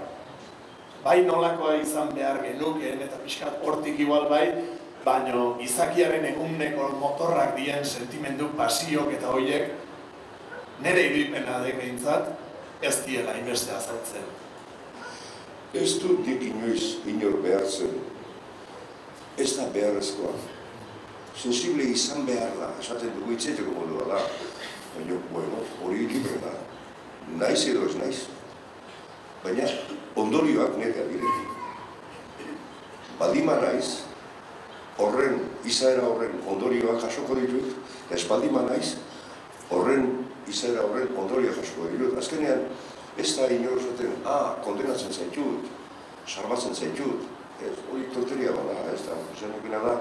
bai nolakoa izan behar genukeen eta pixkat hortik igual bai, baina gizakiaren eguneko motorrak dien sentimendu pasiok eta horiek nire irudipena dekeintzat ez diela inbeste azaltzen. Ez dut dik inoiz inor behartzen, ez da beharrezkoa. Sensible izan behar da, esaten dugu itzeteko modua da, baina, bueno, hori libre da, naiz edo ez naiz. Baina ondorioak nerea dire. Baldima naiz, horren, izaera horren ondorioak jasoko ditut, eta ez baldima naiz, horren, izaera horren ondorioak jasoko ditut. Azkenean, ez da inor zaten, kondenatzen zaitut, salbatzen zaitut, hori torteria bada, ez da, zenekena da,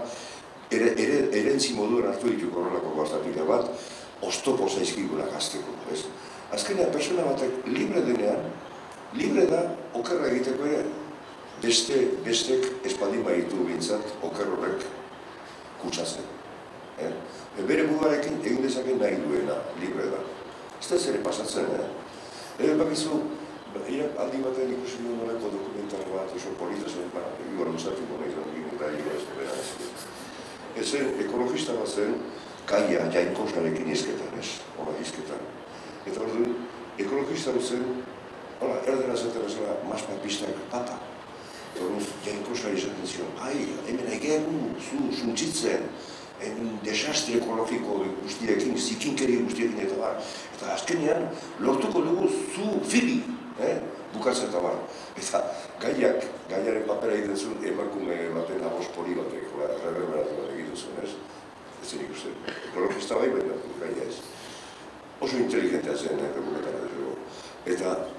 erentzi moduan hartu dituk horrelako gaztapila bat, oztopo zaizkigunak azteko, ez. Azkenean, persona batek libre denean, libre da okerra egiteko ere. bestek espaldin baditu bintzat oker horrek kutsatzen. Bere buruarekin egin dezaken nahi duena, libre da. Ez da zer pasatzen, bakizu, aldi batean ikusi duen nolako dokumental bat, oso polita zen, igor luzatuko nahi zen, eta igor ez dira ez. Ezen, ekologista bat zen, kaia jainkosarekin izketan, hola izketan. Eta hor duen, ekologista bat zen, hola, erdera zaten ezela, maspa pistak pata. Eta hor duen, jainkosari zaten zion, hemen egegun, zuntzitzen, desastre ekologiko guztiekin, zikinkeri guztiekin eta bar. Eta azkenean, lortuko dugu zu fili, bukatzen eta bar. Eta gaiaren papera egiten zuen emakume baten abospori batek, reverberatu bat egiten zuen, ez? Ez zen ikusten. Ekologista bai, baina gaia ez. Oso inteligentea zen, dokumentara dugu. Eta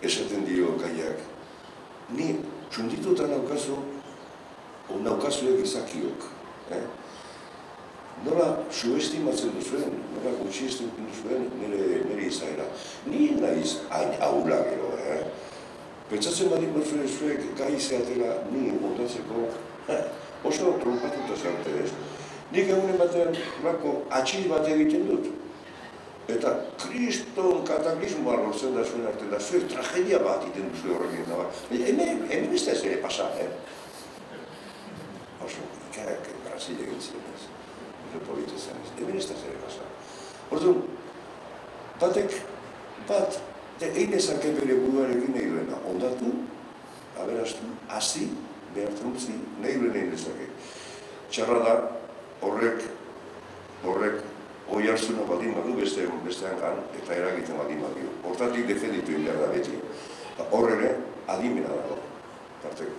esaten dio gaiak, ni txundituta naukazuek izakiok, nola suestimatzen duzuen, nola gutxiesten duzuen nire izaera. Ni nahiz hain aula gero, Pentsatzen badin batzuen zuek gai zeatela ni ondatzeko, oso trompatuta zarte ez. Nik egunen batean atxil bat egiten dut. Eta kriston kataklismoa lortzen da zuen arte da, zuek tragedia bat egiten duzu horrekin da. Hemen ez da ez ere pasa, Oso, ikarak Brasil egin ziren ez. Polito zen ez, hemen ez da zere pasa. Orduan, bat, egin ezake bere buruarekin nahi duena, ondatu, aberastu, hasi, behartzen utzi, nahi duen egin ezake. Txarra da, horrek, hoi hartzuna baldin badu bestean gan, eta eragiten baldin badu. Hortatik defenditu egin behar da beti. Horrene, adimena dago, parteko.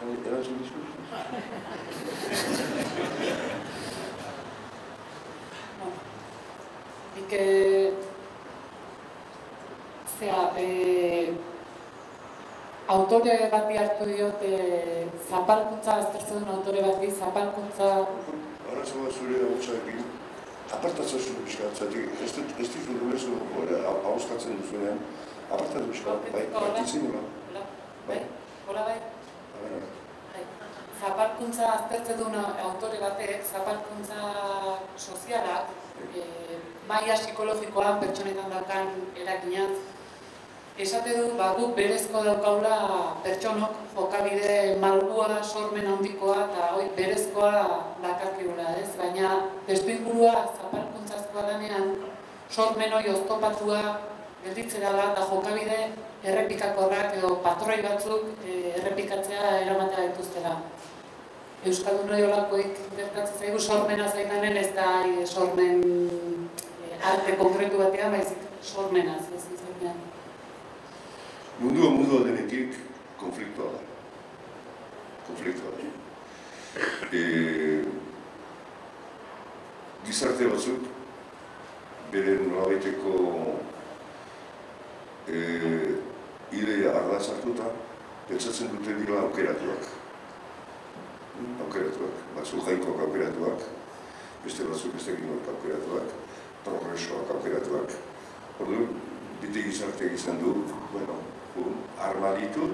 Erantzun diskursu? Nik, autore bati hartu diot, zapalkuntza, aztertzen duen autore bati, zapalkuntza... Arrazo bat zure agutzarekin, apartatzen zuen bizkatzatik, ez dizu dulezu hauskatzen duzunean, apartatzen bizkat, bai, partitzen dira. Bai, hola bai. Zapalkuntza aztertzen duen autore batek, zapalkuntza sozialak, maila psikologikoan pertsonetan daukan eraginaz, esate du, guk berezko daukaula pertsonok jokabide malgua, sormen handikoa eta berezkoa dakarkigula, ez? Baina testuingurua zapalkuntzazkoa danean sormen hori oztopatua gelditzera da eta jokabide errepikakorrak edo patroi batzuk errepikatzea eramatea dituztela. Euskaldun hori olakoik gertatzen zaigu sormena zainanen ez da sormen arte konkretu batean, baizik sormenaz, ez izainan. Mundua denetik konfliktoa da. Gizarte batzuk, bere nolabaiteko ideia ardatz hartuta, pentsatzen dute dira aukeratuak. Batzuk jainkoak aukeratuak, beste batzuk bestekinok aukeratuak, progresoak aukeratuak. Orduan, bite gizarteak izan du, arma ditu,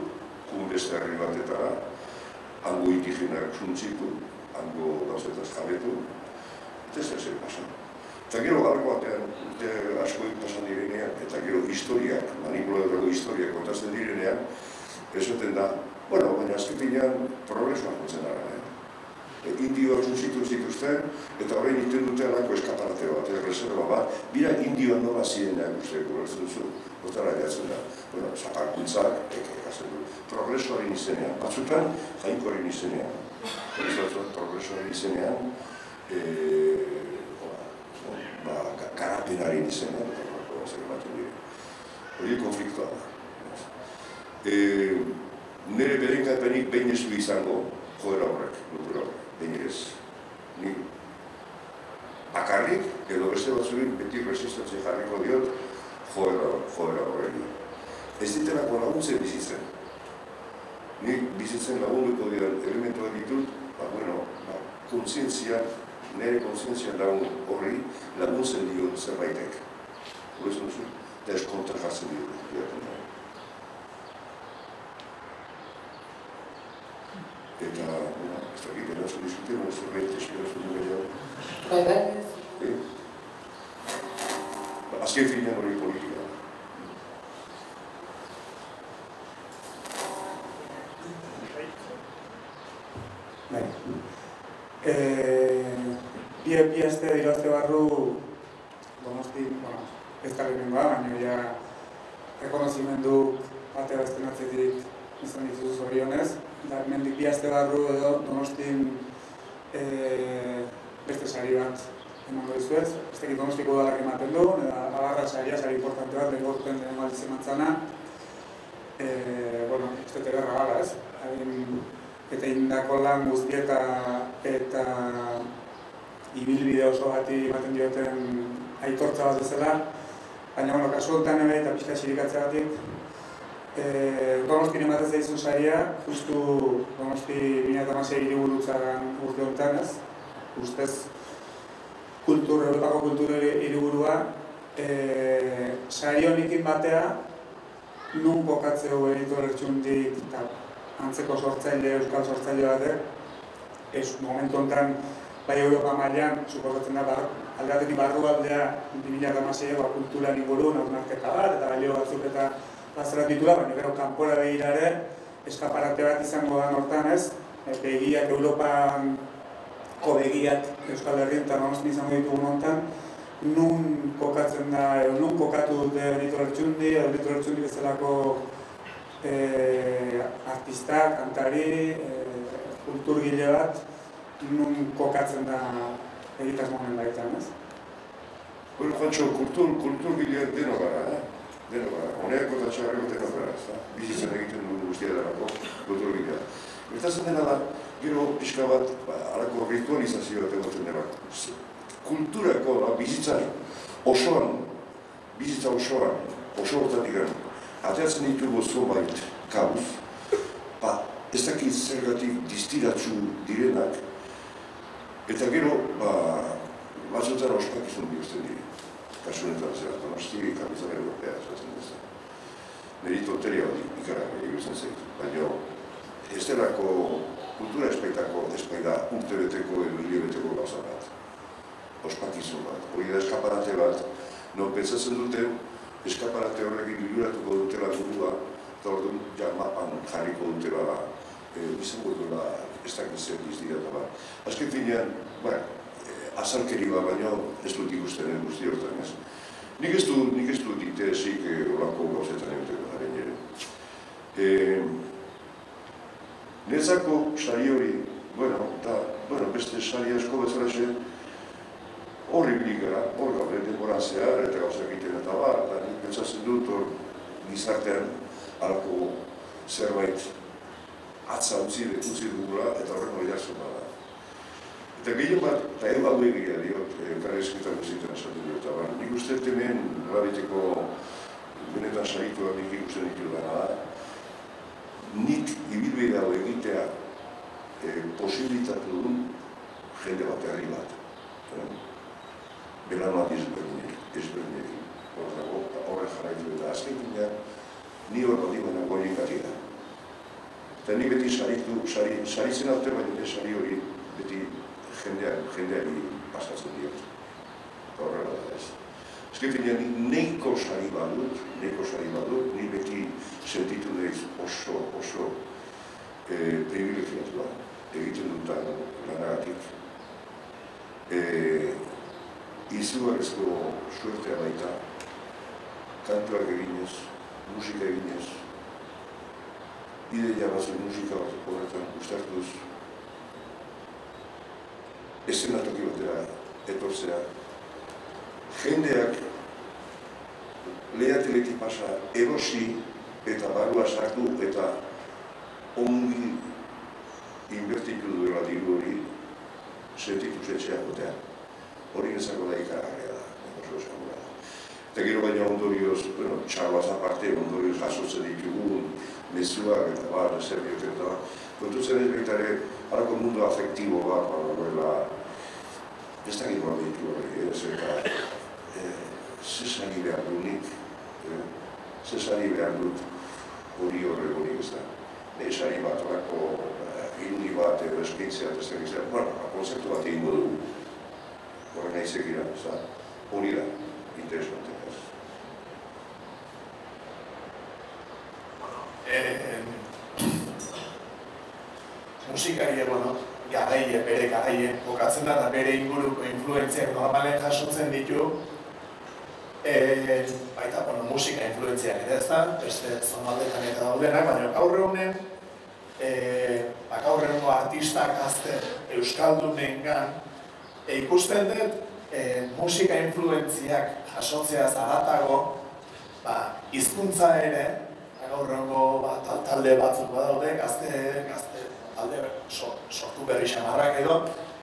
beste herri batetara, hango indigenak suntzitu, hango gauzetaz jabetu, eta ez zer pasan. Eta gero algo batean, urte askoik pasan direnean, eta gero historiak, manipulatutako historiak kontatzen direnean, esaten da, baina azkenean progresoak kontzen ara. Indioak suntzitu zituzten, eta horrein iten dute alako eskaparate bat, reserva bat, bira indioan nola zirenak usteko, ez duzu, hortara jatzen da. Zapalkuntzak, ekasen du, progresoaren izenean, batzutan, jainkoaren izenean. Progresoaren izenean, garapenaren izenean, eta zer ematen dire. Hori konfliktoa da. Nire berenkapenik behin ez du izango, joera horrek, lotura horrek. Ni bakarrik, edo beste batzurin beti resistentzia jarriko diot joera horregi. Ez ditelako laguntzen bizitzen. Ni bizitzen lagunduko dian elementuak ditut, kontzientzia, nire kontzientzia lagun horri laguntzen diot zerbaitek. Horrezun duzu, eta ez kontra jartzen diot. Eta, ez dakit, erantzun dizkute, zerbait espirazun du gehiago. Bai. Azken finean hori politika. Bai. Bi aste dirazte barru Donosti, ez da lehenengoa, baina ja rekonozimendu bate bazten atzetik izan dituzu zorionez. Eta mendik bi aste barru edo Donostin beste sari bat emango dizuez. Ez dakit Donostiko udalarri ematen du, eta agarra saria, sari importante bat, lehen gorten denengo aldizen mantzana. Ez dut egerra gara, ez? Eta indako lan guzti eta ibilbide oso bati ematen dioten aitortza bat bezala, baina kasu honetan ere eta pixka txirikatzeagatik Donostin ematen zaizun saria, justu Donosti 2016 hiriburutzaren urte honetan, ez? Ustez, Europako kultur hiriburua, sari honekin batea, nun kokatzeu Benito Lertxundik eta antzeko sortzaile, euskal sortzaile batek, momentu honetan, bai Europa mailan, suposatzen da, aldeatetik barrualdea 2016 kulturan ingurun, hausnarketa bat, eta balio batzuk eta plazera titula, baina gero kanpora begira ere, eskaparate bat izango da hortan, ez? Begiak, Europako begiak Euskal Herrien eta Donostin izango ditugun honetan, nun kokatzen da, nun kokatu dute Benito Lertxundi, Benito Lertxundi bezalako artista, kantari, kulturgile bat, nun kokatzen da egitasmoen baitan, ez? Bueno, Juancho, kulturgileak deno gara, deno gara. Honeako eta txarreko deno gara, ez da? Bizitzen egiten dugu guztia darako kulturgilea. Gertatzen dena da, gero pixka bat, halako ritualizazio bat egoten dena. Kulturako, bizitza osoan, oso hortatik gana. Ateatzen ditugu zobait kabuz, ez dakit zergatik distiratzu direnak, eta gero, batzutan ospakizun bihurtzen dira. Kasunetan zera, Donosti kapital europea, zaten ez da. Neri tonteria bat ikarrak egiten zaitu, baina ez delako kultura espektako espaida urtebeteko edo hilebeteko gauza bat. Ospakizun bat, hori da eskaparate bat, non pentsatzen duten, eskaparate horrekin biluratuko dutela burua, eta orduan ja mapan jarriko dutela izango duela ez dakitzen dira eta bat. Azken finean, azalkeri bat baino ez dut ikusten guzti hortan, ez? Nik ez dut interesik olako gauzetan egiteko garen ere. Netzako sari hori, beste sari asko bezalaxe, horri bilikara, hor gaur denboran zehar eta gauzak egiten eta bat, eta nik pentsatzen dut hor gizartean halako zerbait atza utzi dugula eta horren hori darzun da. Eta gehien bat, eta edo hau egia diot, elkarrezketan guztietan esaten dut, eta nik uste hemen nolabiteko benetan sarituak nik ikusten ditu dena da, nik ibilbide hau egitea posibilitatu duen jende bat, herri bat. Belanoak ezberdinekin. Horre jarraitu eta azken finean, ni hor bat dibanak goiekati da. Eta ni beti saritzen haute, baina sari hori beti jendeari pasatzen diot. Eta horrela da ez. Azken finean, neiko sari badut, ni beti sentitu daiz oso privilegiatua egiten dutan lanagatik. Izugarrizko suertea baita, kantuak eginez, musika eginez, ideia bazen musika bat horretan gustartuz, eszenatoki batera etortzea, jendeak lehiateletik pasa erosi eta barua sartu eta ongi inbertitu duela diru hori sentitu zetxeak gotean. Hori nezako da ikargarria da, oso esango da. Eta gero baina ondorioz, txarroaz aparte, ondorioz jasotzen ditugun, mezuak eta bar, zerbioak eta bar. Kontutzen ez baitare, harako mundu afektibo bat, goela, ez dakit bat ditu hori, eta zesari behar du nik, zesari behar dut hori horregonik ez da. Nesari bat horako irudi bat edo eskaintzea eta eskaintzea, konzeptu bat egingo dugu. Horren nahi zekira, hori da, interesantea. Musikaria, bere garaien kokatzen da, eta bere inguruko influentziak normalen jasotzen ditu, baita, musika influentziak ere ez da, beste zonaldetan eta daudenak, baina gaur egunen, gaur egungo artistak azten euskaldunengan, ikusten dut, musika influentziak jasotzea zaratago, hizkuntza ere, gaur egungo talde batzuk badaude, gazte talde sortu berri xamarrak edo,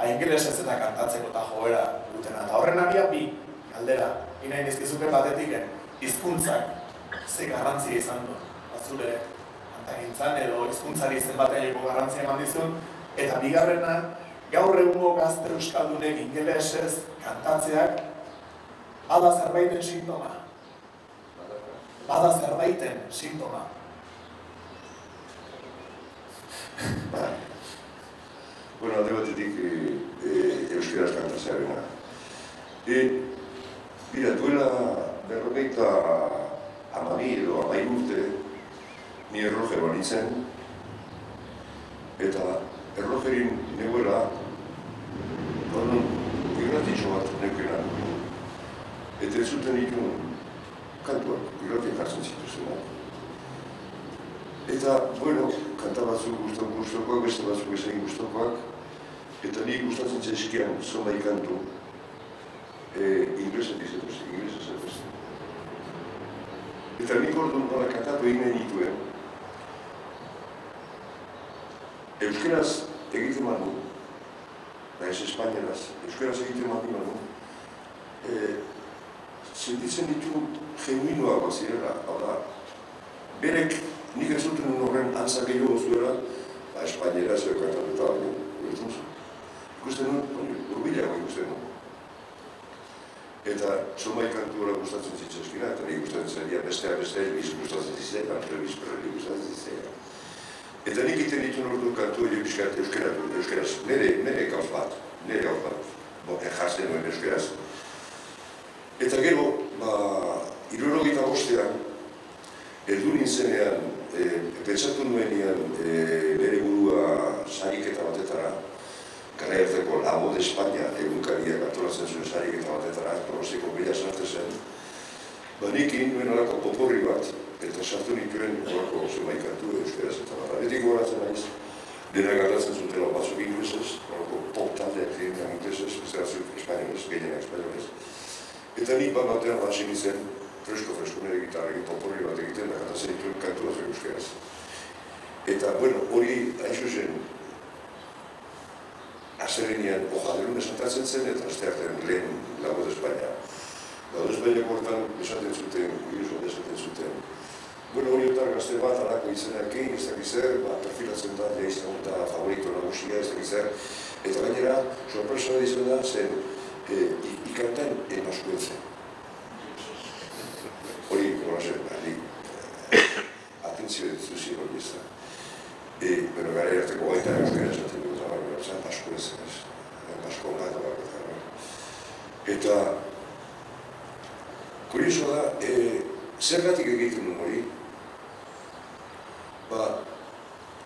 ingelesez eta kantatzeko eta joera dutena. Eta horren abia bi galdera, inain izkizuke batetik, hizkuntzak ze garrantzia izan du, batzure kantagintzan edo hizkuntzari zenbateaiko garrantzia eman dizun, eta bigarrena, gaur egungo gazte euskaldunek ingelesez kantatzeak bada zerbaiten sintoma. Bada zerbaiten sintoma. Bueno, alde batetik euskaraz kantatzearena. Bira, duela 52 edo 13 urte ni erlojero nintzen, eta erlojerin negoela irratitxo bat neukenan. Eta ez zuten ikun kantuak, irratien jartzen zituzenak. Eta, bueno, kanta batzuk gustokoak, beste batzuk ezain gustokoak, eta nik gustatzen zaizkian zonbait kantu inglesez dizetuz, inglesez ez. Eta nik orduan nola kantatu egin nahi dituen. Euskaraz egiten manu, ez espaineraz, euskaraz egiten manu, sentitzen ditu genuinoago zirela, hau da, berek nik ez duten horren antzak gehiago zuela, espaineraz edo kantatuta baino, ikusten nuen, urbilago ikusten nuen. Eta zonbait kantu hori gustatzen zitzazkina, eta nik gustatzen zaila bestea elbiz gustatzen zitzailan, elbiz perreli gustatzen zitzailan. Eta nik iten dituen ordu kantu hori bizkat euskaraz, nire gauz bat, jartzen nuen euskaraz. Eta gero, 75ean, heldu nintzenean, pentsatu nuenean bere burua sariketa batetara, garai hartako La Voz de España egunkariak antolatzen zuen sariketa batetara, Donostiko bila sartu zen. Nik egin nuen alako poporri bat, eta sartu nituen alako zenbait kantu euskaraz eta barra. Betik goratzen naiz, dena galdatzen zutela batzuk inglesez, alako pop taldeak ziren inglesez, beste batzuk espainolez, gehienak espainolez. Eta nik bat batean hasi nintzen, fresko nire gitarrekin poporri bat egiten, da kantatzen dituen kantu batzuk euskaraz. Eta, bueno, hori hain zuzen, azerrenean hojaderun esantatzen zen, eta asteartean lehen La Voz de España. La Voz de España kortan esaten zuten, gurizoan esaten zuten. Bueno, hori otar gazte bat, alako izenarekin, ez dakiz zer, perfilatzen da, izan eta favorito nagusia, ez dakiz zer. Eta gainera, sorpresa izan da, zen ikantan emaskuen hori, gora zen, atentzio dituzien hori ez da. Pero gara erteko gaita euskera esaten dut, zan pasko ez, pasko bat eta kurioso da, zergatik egiten duen hori,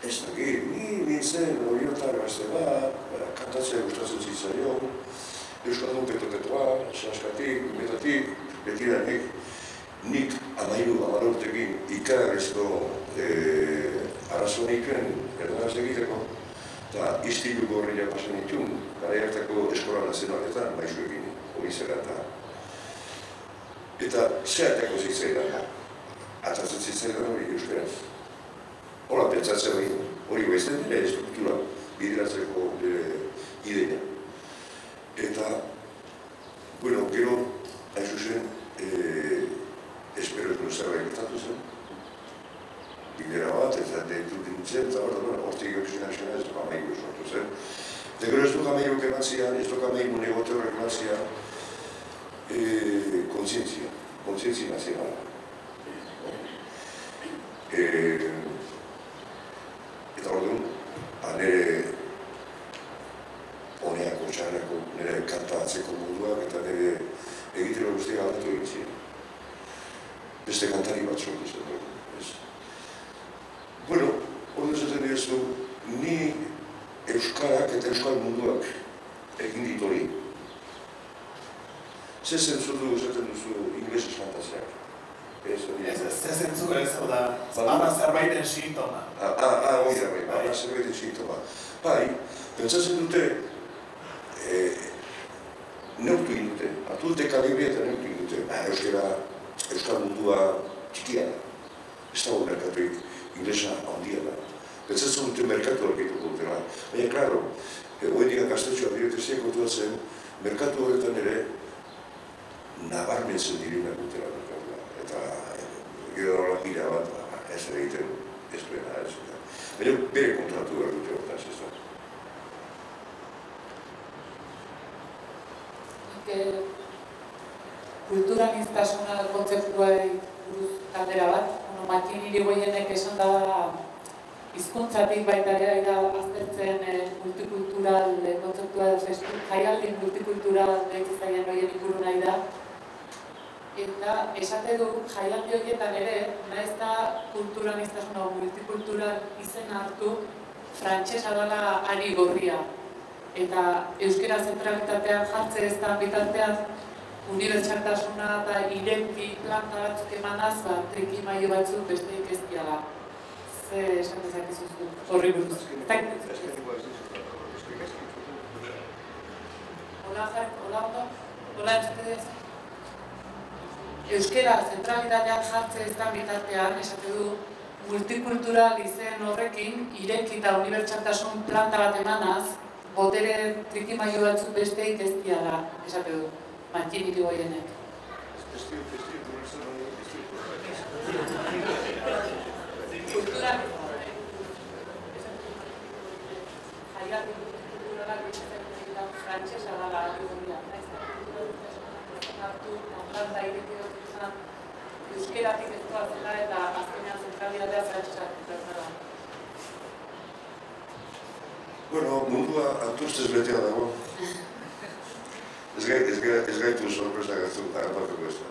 ez dakit, nintzen hori otar gazte bat, kantatzea gustatzen zitzaion, euskaldun petotetoa, saskatik, metatik, betidanik, nik 13 urtekin ikarrezko arazonikuen erdanaz egiteko, eta istilu gorriak pasen ditun, gara hartako eskola nazionaletan, maizuekin, hori zera eta. Eta zehateko zitzaidan, atatzen zitzaidan hori euskaraz. Hola, pentsatzen hori bezten dira estruktura bideratzeko ideia. Eta, bueno, gero, hain zuzen, espero ez nuen zerbait gertatu zen. Bilera bat, eta deitu dintzen, eta hortik euskera ez duk amairu sortu zen. Eta gero ez duk amairuk eman zian, ez duk amairu negoteorrek eman zian, kontzientzia nazionala. Eta orduan, nire txarreneako, nire kanta atzeko munduak eta nire egitero guztiak aldatu egin ziren. Beste kantari bat sortu zen dugu. Bueno, hori esaten dizu, ni euskarak eta euskal munduak egin dit hori. Zer zentzutu esaten duzu inglesez fantaziak? Ez zentzu ez, ama zerbaiten sintoma. Hori da, ama zerbaiten sintoma. Bai, pentsatzen dute, neurtu egin dute, hartu dute kalibri eta neurtu egin dute. Euskal mundua txikia da. Ez dago merkatuik inglesa handia da. Pentsatzen dute merkatu horretuko dutela. Baina, klaro, hori dira gaztetxoa direktezia kontuatzen, merkatu horretan ere nabarmentzen direnak dutela merkatua. Eta gero horrela gira bat, ez egiten ez duena, ez da. Baina bere kontratu behar dute horretaz, ez da. Kulturaniztasuna kontzeptuei buruz galdera bat. Matin Irigoyenek esan da hizkuntzatik baita ere da aztertzen multikultural kontzeptua jaialdi multikultural deitzen zaien horien inguru nahi da. Eta esate du jaialdi horietan ere, nahiz da kulturaniztasuna o multikultural izen hartu, frantsesa dela ari gorria. Eta euskera zentralitatean jartze ez da bitartean, unibertsaltasuna eta ireki planta batzuk emanaz, trikimaio batzuk besteik ez diala. Ze esan dezakezu horri buruz. Hola entzatez? Euskera zentralitatean jartze ez da bitartean, esate du, multikultural izen horrekin, ireki eta unibertsaltasun planta bat emanaz, botere trikimaio batzuk besteik ez diala, esate du. Matin Irigoyenek. Kultura jaialdi kulturalak bizitzen frantsesa dela horria. Hartu, kontrata ireki dut izan, euskeratik ez duatzen da eta azkenean zentralitatea frantsesak da. Bueno, mundua antustez betea dago. Ez gaitu sorpresak hartatuko ez da.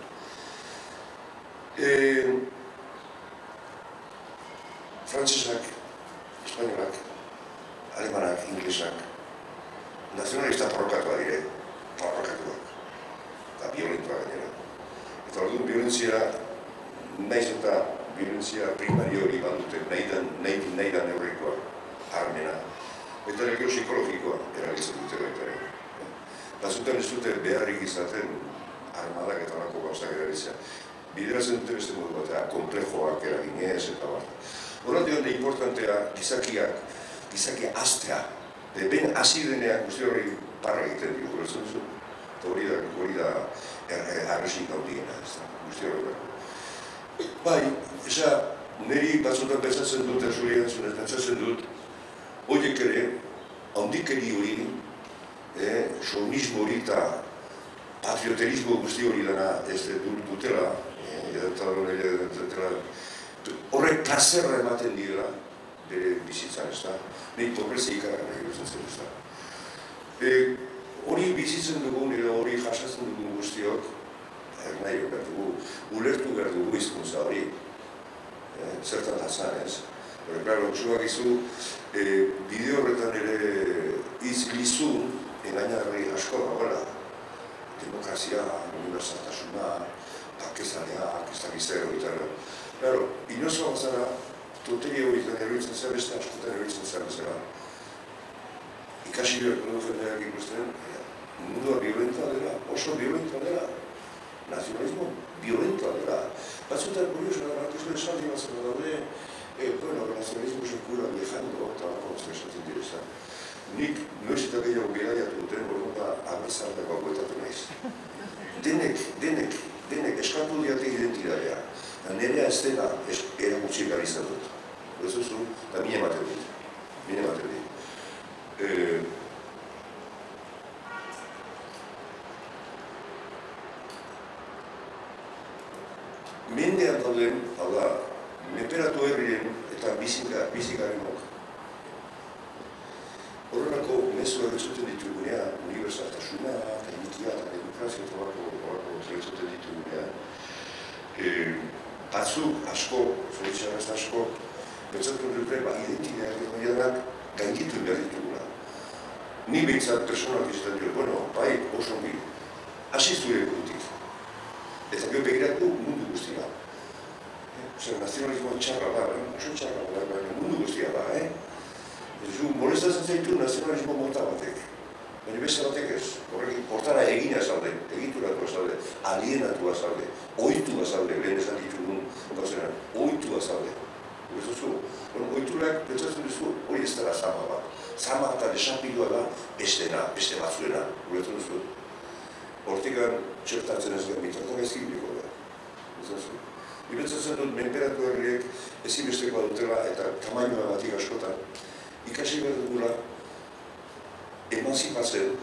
Frantsesak, espainolak, alemanak, inglesak, nazionalista porrokatuak dire, porrokatuak, eta violentuak gainera. Eta orduan violentzia, nahiz eta violentzia primari hori badute, nahi da neurrikoa, armena, eta negio psikologikoa erabiltzen dute baita ere. Batzutan ez dute beharrik izaten armadak eta horako gauzak erabiltzea. Bideratzen dute beste modu batea, komplejoak eraginez eta bat. Horretik handa importantea gizakia hastea. Ben hasi denean guzti horri parra egiten dio, guratzen duzu. Eta hori da arresik handiena, guzti horri da. Bai, niri batzutan pentsatzen dut, pentsatzen dut, horiek ere, handikeri hori, chauvinismo hori eta patrioterismo guzti hori dena ez dutela, horrek plazerra ematen direla bere bizitzan, ez da? Nik pobrezia ikarra nahi gutzen zen, ez da? Hori bizitzen dugun, hori jasatzen dugun guztiok, nahi behar dugu, ulertu behar dugu hizkuntza hori, zertan datzan, ez? Claro, zuak izu, bideo horretan ere izlizun, engainarri asko dagoela. Demokrazia, unibertsaltasuna, bakezaleak, ez dakizero eta claro, inozoa bazara, tonteria horietan erabiltzen zer, beste askotan erabiltzen zer bezala. Ikasi beharko dugu jendeak ikusten, mundua violenta dela, oso violenta dela. Nazionalismo violenta dela. Batzutan kurioso da, batuzko esaldi batzen daude, bueno, el nacionalismo se cura viajando, eta bako esaten direza. Nik noiz eta gehiago bidaiatu duten, borroka abezartako aguetatu naiz. Denek eskatu diate identidadea. Nerea ez dela erakutsi behar izan dut. Ez duzu, eta mine ematen dit. Mendean dauden, hau da, menperatu herrien eta bizikarenok. Horrelako mezuak entzuten ditugunean, entzuten ditugunean. Batzuk, asko, zoritxarraz asko, pentsatu dute, identitateak egoianak gainditu behar ditugula. Ni behintzat personak izan dut, bueno, bai, oso ongi, hasi zure gutik. Eta gero begiratu mundu guztia. Zer, nazionalismo txarra da, oso txarra da, mundu guztia da, molestatzen zaitu nazionalismo mota batek. Baina beste batek ez, horrekin portara egina azalde, egituratu azalde, alienatu azalde, ohitu azalde, lehen esan ditugun gauzenan, ohitu azalde. Ohiturak, pentsatzen duzu, hori ez dela zama bat. Zama eta desapilua da beste batzuena, guretzen duzu. Hortikan txertatzen ez den bitartan ezkin biko da. Ni pentsatzen dut, menperatu herriek ezinbestekoa dutela eta tamainoa batik askotan. Ikasi behar dugula, emanzipatzen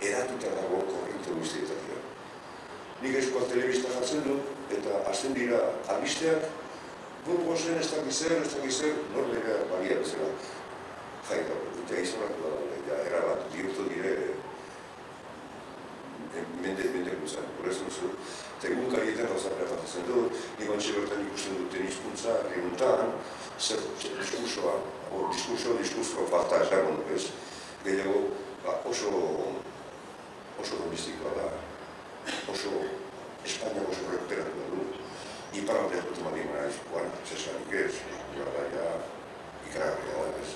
eratuta dago korrente guztietatik. Nik eskuak telebista jartzen dut eta hasten dira albisteak, Burgozen ez dakizer, norbera bagia bezala. Jaita, eta izanako da, erabat, bihurtu dire mende guzan. Horrezen zu, eta egun karietan gauzak eratatzen dut, niban txebertan ikusten duten hizkuntza, riuntan, zer diskurso falta esango nuk ez. Gehiago, oso domistikoa da, oso Espainiak oso recuperatu da du. Iparraldeak dut madimena ez, zesanik ez, ikaragarria da ez.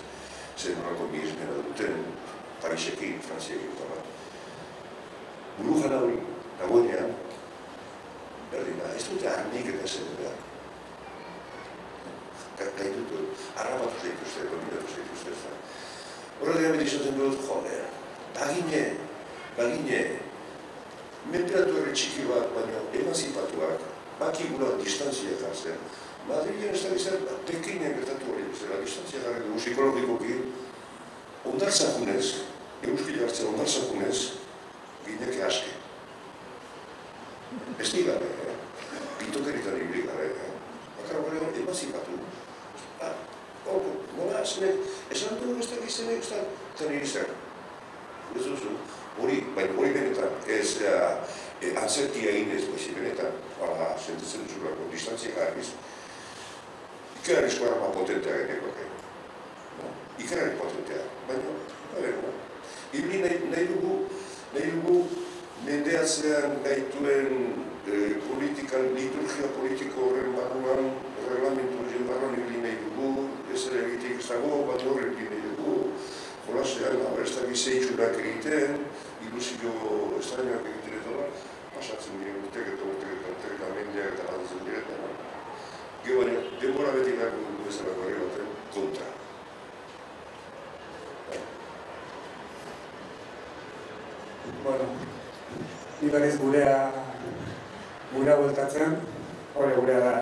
Zer norako miesmena duten, Parisekin, Frantziakin eta bat. Burujan hori, dagoenean, berdina, ez dute arnik eta zen behar. Gaitutu, harrapatu zaituzte, dominatu zaituzte ez da. Horretik beti izaten dut, joder, bagine, menperatu erre txiki bat, baina emanzipatuak, bakigula distantzia jartzen. Madrilen ez da bizar, pekinean gertatu hori zela, distantzia jarri dugu psikologikoki, ondartzakunez, euskil hartzea ondartzakunez, gineke aske. Ez digabe, pitokeritan ibili gabe, bakarra gara emanzipatu. Nola, esan du ez da gizene, ez da nire izan. Ez duzu, baina hori benetan, ez antzertia inez, benetan, sentetzen duzulako, distantzia garbiz. Ikerarrizko arma potentea genekoak. Ikerarri potentea, baina, ibili nahi dugu mendeatzean gaituen liturgia politiko horren barruan, reglamentu horien barruan ibili nahi dugu, ez ere egitek ez dago, baina horren ibili nahi dugu, jolasean, ez da zeitzurak egiten, ilusio estrainoak egiten eta da, pasatzen diren urtek eta mendeak eta lantzen diretan. Gero baina, denbora beti nahi dugu bezalako herri baten kontra. Bueno, ni berriz gurea bueltatzen, hori gurea da.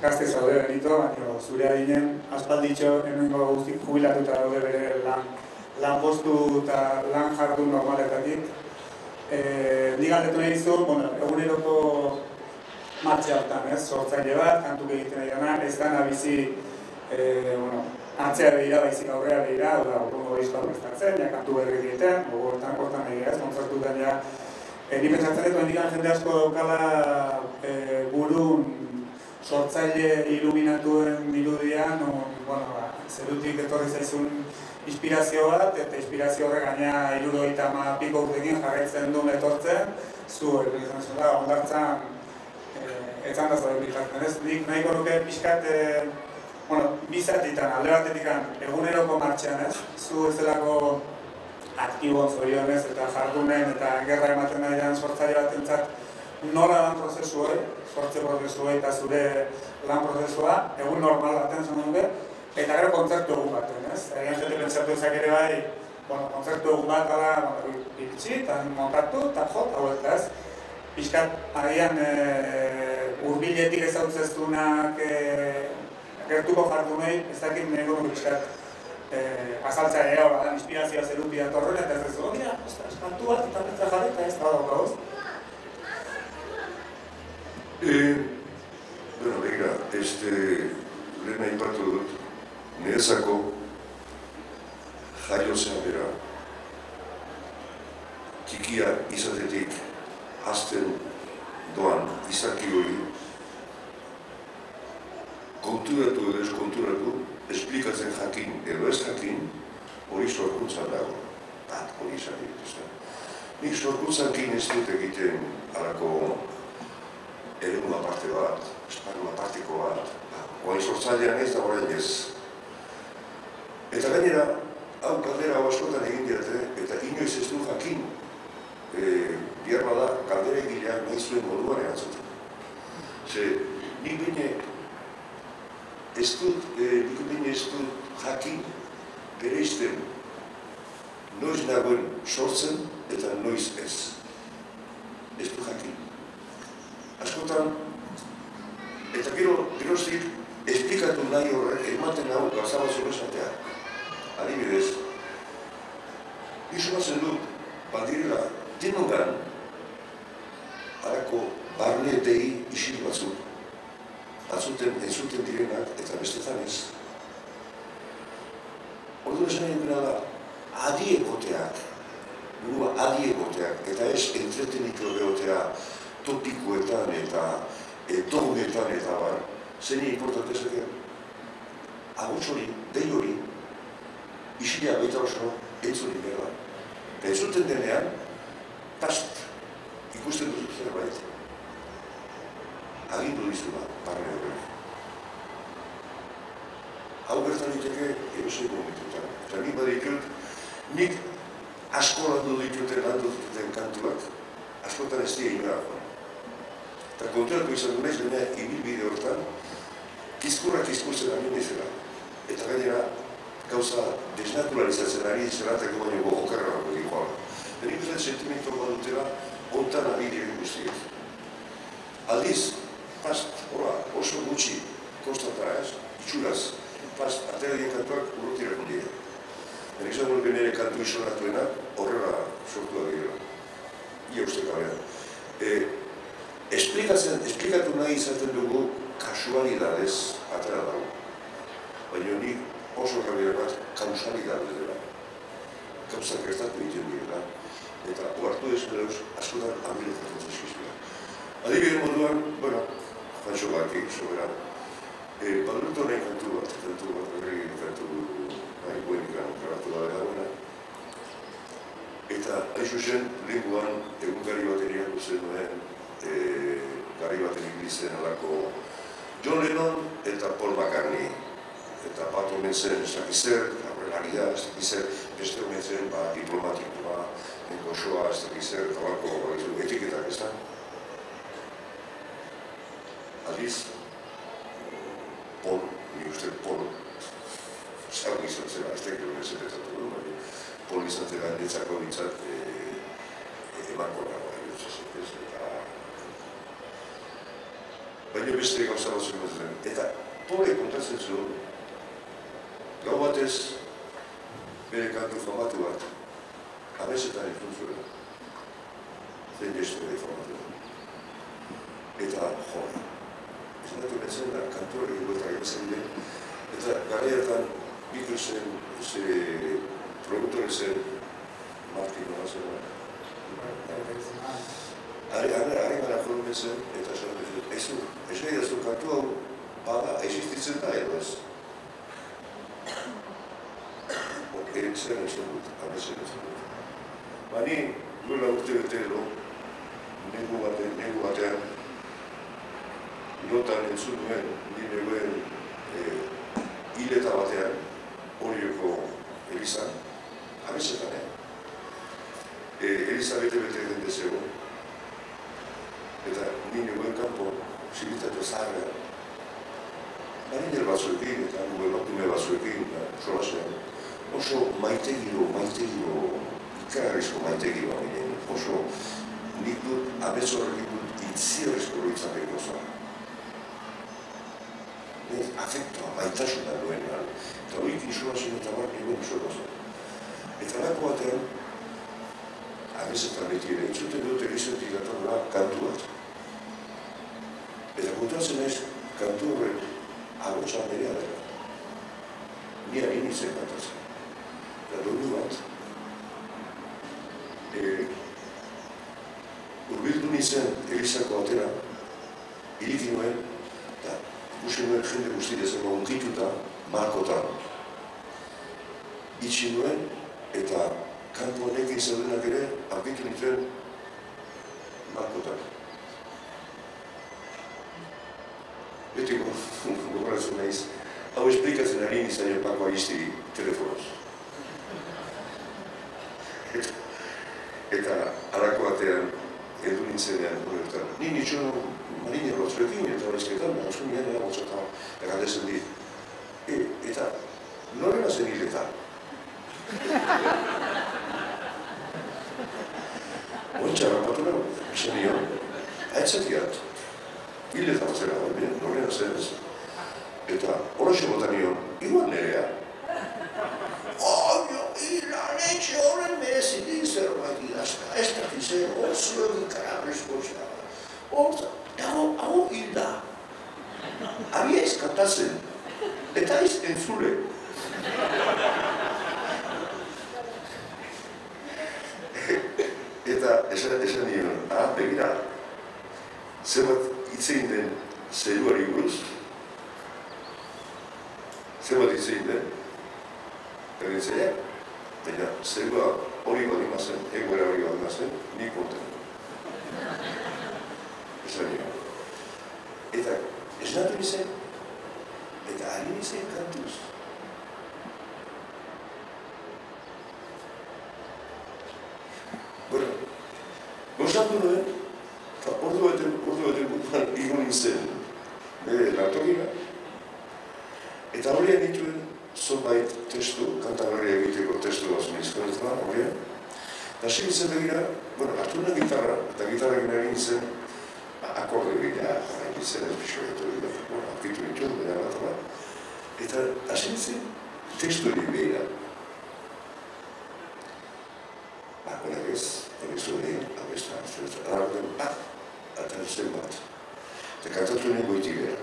Gazte zaude benito, baina zurea ginen, aspalditxo, hemengo guztik jubilatuta daude bere lan postu eta lan jardun normaletatik. Nik galdetu nahi dizu, eguneroko martxe hartan, sortzaile bat, kantuk egiten nahi dena, ez gana bizi atzea behira, baizik aurrea behira, urrungo izkoa prestatzen, kantu berri egiten, hortan nahi ez, kontzertutan ja. Ni pentsatzen dut, hendikan jende asko daukala burun sortzaile iluminatuen irudian, zerutik etorri zaizun inspirazio bat, eta inspirazio horrek gaina 70 piko urtekin jarraitzen duen etortzen, zu ondartzan etzan da zauden bitartzen ez. Nik nahiko nuke pixkat, bizatitan, alde batetik eguneroko martxean ez, zu ez delako aktibon zorionez eta jardunen eta gerra ematen nahian sortzaile bat entzat nola lan prozesu hori, sortze prozesu eta zure lan prozesua, egun normal baten zuen nuke, eta gero kontzertu egun baten, ez? Egin jente pentsatu ezak ere bai, kontzertu egun bat gala iritsi, eta montatu, eta jot, hau eta ez. Piskat, agian urbiletik ezautzeztunak gertuko jardunei, ez dakit nego nuke piskat azaltzea ere hor, inspirazioa zerupi datorren, eta ez dezu, mira, eskantu bat, eta pentsa jarri, eta ez da daukagoz. Bueno, begira, lehen aipatu dut, niretzako jaio zen bera. txikia izatetik hasten doan izaki hori konturatu edo ez konturatu, esplikatzen jakin edo ez jakin, hori sorkuntzan dago. Bat, hori izan dituzten. Nik sorkuntzakin ez dut egiten halako eremu aparte bat, esparru aparteko bat, oain sortzailean ez da orain ez. Eta gainera, hau galdera hau askotan egin diate, eta inoiz ez du jakin, bihar bada, galdera egileak nahi zuen moduan erantzuten. Ze, nik bine ez dut jakin bereizten noiz nagoen sortzen eta noiz ez. Ez du jakin. Askotan, eta geroztik esplikatu nahi horrek ematen hau gauza batzuk esatea. Adibidez, izumatzen dut, badirela, denongan, harako barnetei isil batzuk. Entzuten direnak eta bestetan ez. Orduan esan egin da, adiegoteak, burua adiegoteak, eta ez entreteniko behotea topikoetan eta dogmetan eta bar, zein importantezak aguts hori, dei hori, isila baita oso entzunik behar. Entzuten denean, past, ikusten duzu zerbait. Agindu dizula, barne horrek. Hau bertan diteke, eroseiko momentutan. Eta nik baditut, nik asko landu dituten, kantuak, askotan ez dira inorakoan. Eta konturatu izan du nahiz, baina ibilbide hortan, kizkurrak kizkurtzen ari nizela. Eta gainera, gauza desnaturalizatzen ari zelateko baino okerrako egikoa. Eta nik usten sentimentu badutela, ontan ari diren guztiek. Aldiz, oso gutxi konstata ez, itxuraz, atera dien kantuak urrutirako dira. Eta izan gure nire kantu isonatuena horrela sortua dira. Ia uste kabean. Esplikatu nahi izaten dugu kasualidadez atera dago. Baina nik oso kabera bat kausalidadez dela. Gauzak gertatu egiten direla. Eta oartu ez bereuz askotan amiletan zizkizula. Adibide moduan, Pancho Baki, soberan. Badurtu nahi kantu bat, berri kantu nahi buenikan grabatu da dagoena. Eta hain zen, lehenguan egun gari baten iraku zen duen, gari baten ibilizen alako John Lennon eta Paul McCartney. Eta bat omen zen, ez dakiz zer, aurrelaria, ez dakiz zer, beste omen zen, diplomatikoa, enkosoa, ez dakiz zer, eta balko etiketak ez da. Aldiz, Paul, nik uste Paul, zago izan zela, ez tekero nezepetatu du, baina Paul izan zela netzako bintzat emanko nagoa, baina beste gauza bat zuen bezaren. Eta Paulek kontatzen zuen, gau batez bere kantu famatu bat, amesetan ikun zuen, zen jestu bere famatu bat. Eta, izan datu bentzen da, kantu hori guetak egin den, eta garaiatan Beatlesen, produktore zen, Martin, nola zen, Ari gara joan bentzen, eta esan bentzen, ez nahi dazu kantu hau bada existitzen da edo ez. Zer entzun dut, amezen entzun dut. Bani, duela urte bete edo, negu batean, lotan entzun duen, niregoen hileta batean, Orioko Elizan, amezetan, Eliza bete-bete den dezego, eta niregoen kanpo, zibitatu zaharrean, mariner batzuekin eta emakume batzuekin, solasean, oso maite-giro, ikarrizko maite-giro ginen, oso nik dut, amez horrekin dut, itzierrezko loitzateko zoa. Afektoa, maitasuna duenean, eta horiek insolasin eta barri duen solasen. Eta lako batean, amezetan beti ere, entzuten dut Elizetik datorra kantu bat. Eta kontatzen ez, kantu horrek agotza nerea dela. Ni ari nintzen kantatzen. Eta doinu bat, nintzen Elizako atera, iriki nuen, eta ikusi nuen jende guztia zen ongituta markotan. Itxi nuen, eta kanpo honekin zeudenak ere, aurkitu nituen markotan. Beti gogoratzen naiz, hau esplikatzen ari nizan Pako Agistiri telefonoz. Eta halako batean, heldu nintzenean horretan. Ni nitxo mariner batzuekin eta horrezketan, hausko nian egotzatzen egaldezen dit. Eta norena zen hiletan. Ointxarra batu nago, esan nion, aitzatiat. Hiletan zera, norena zen ez. Eta horrexe botan nion, igual nerea. Ilan etxe horren merezitik zerbait idazka, ez dakizen, oso egin karabresko zera. Horta, hau hilda. Abia izkantazen, eta iz entzule. Eta esan nion, begira, zenbat hitzein den zeruari buruz, zenbat hitzein den, egin zeiak, baina zerua hori bali mazen, egoera hori bali mazen, nik konten. Esan nion. Eta esnatu nizen, eta ari nizen kantuz. Bueno, gozatu nuen, eta ordu baten butuan igo nintzen, nire lantokina, eta horrean dituen zonbait testu, kantagarria egiteko testu bazen izkonetan, horrean. Eta hasi nintzen begira, hartu nuen gitarra, eta gitarrakin egin nintzen, akorde egitea, egin nintzen ez pixoetu egitea, aurkitu nintzen, baina bat bat. Eta hasi nintzen testu egin begira. Honek ez, honek zuen egin, hau ez da, arrakoten, eta zen bat. Eta kantatu nien goiti behar.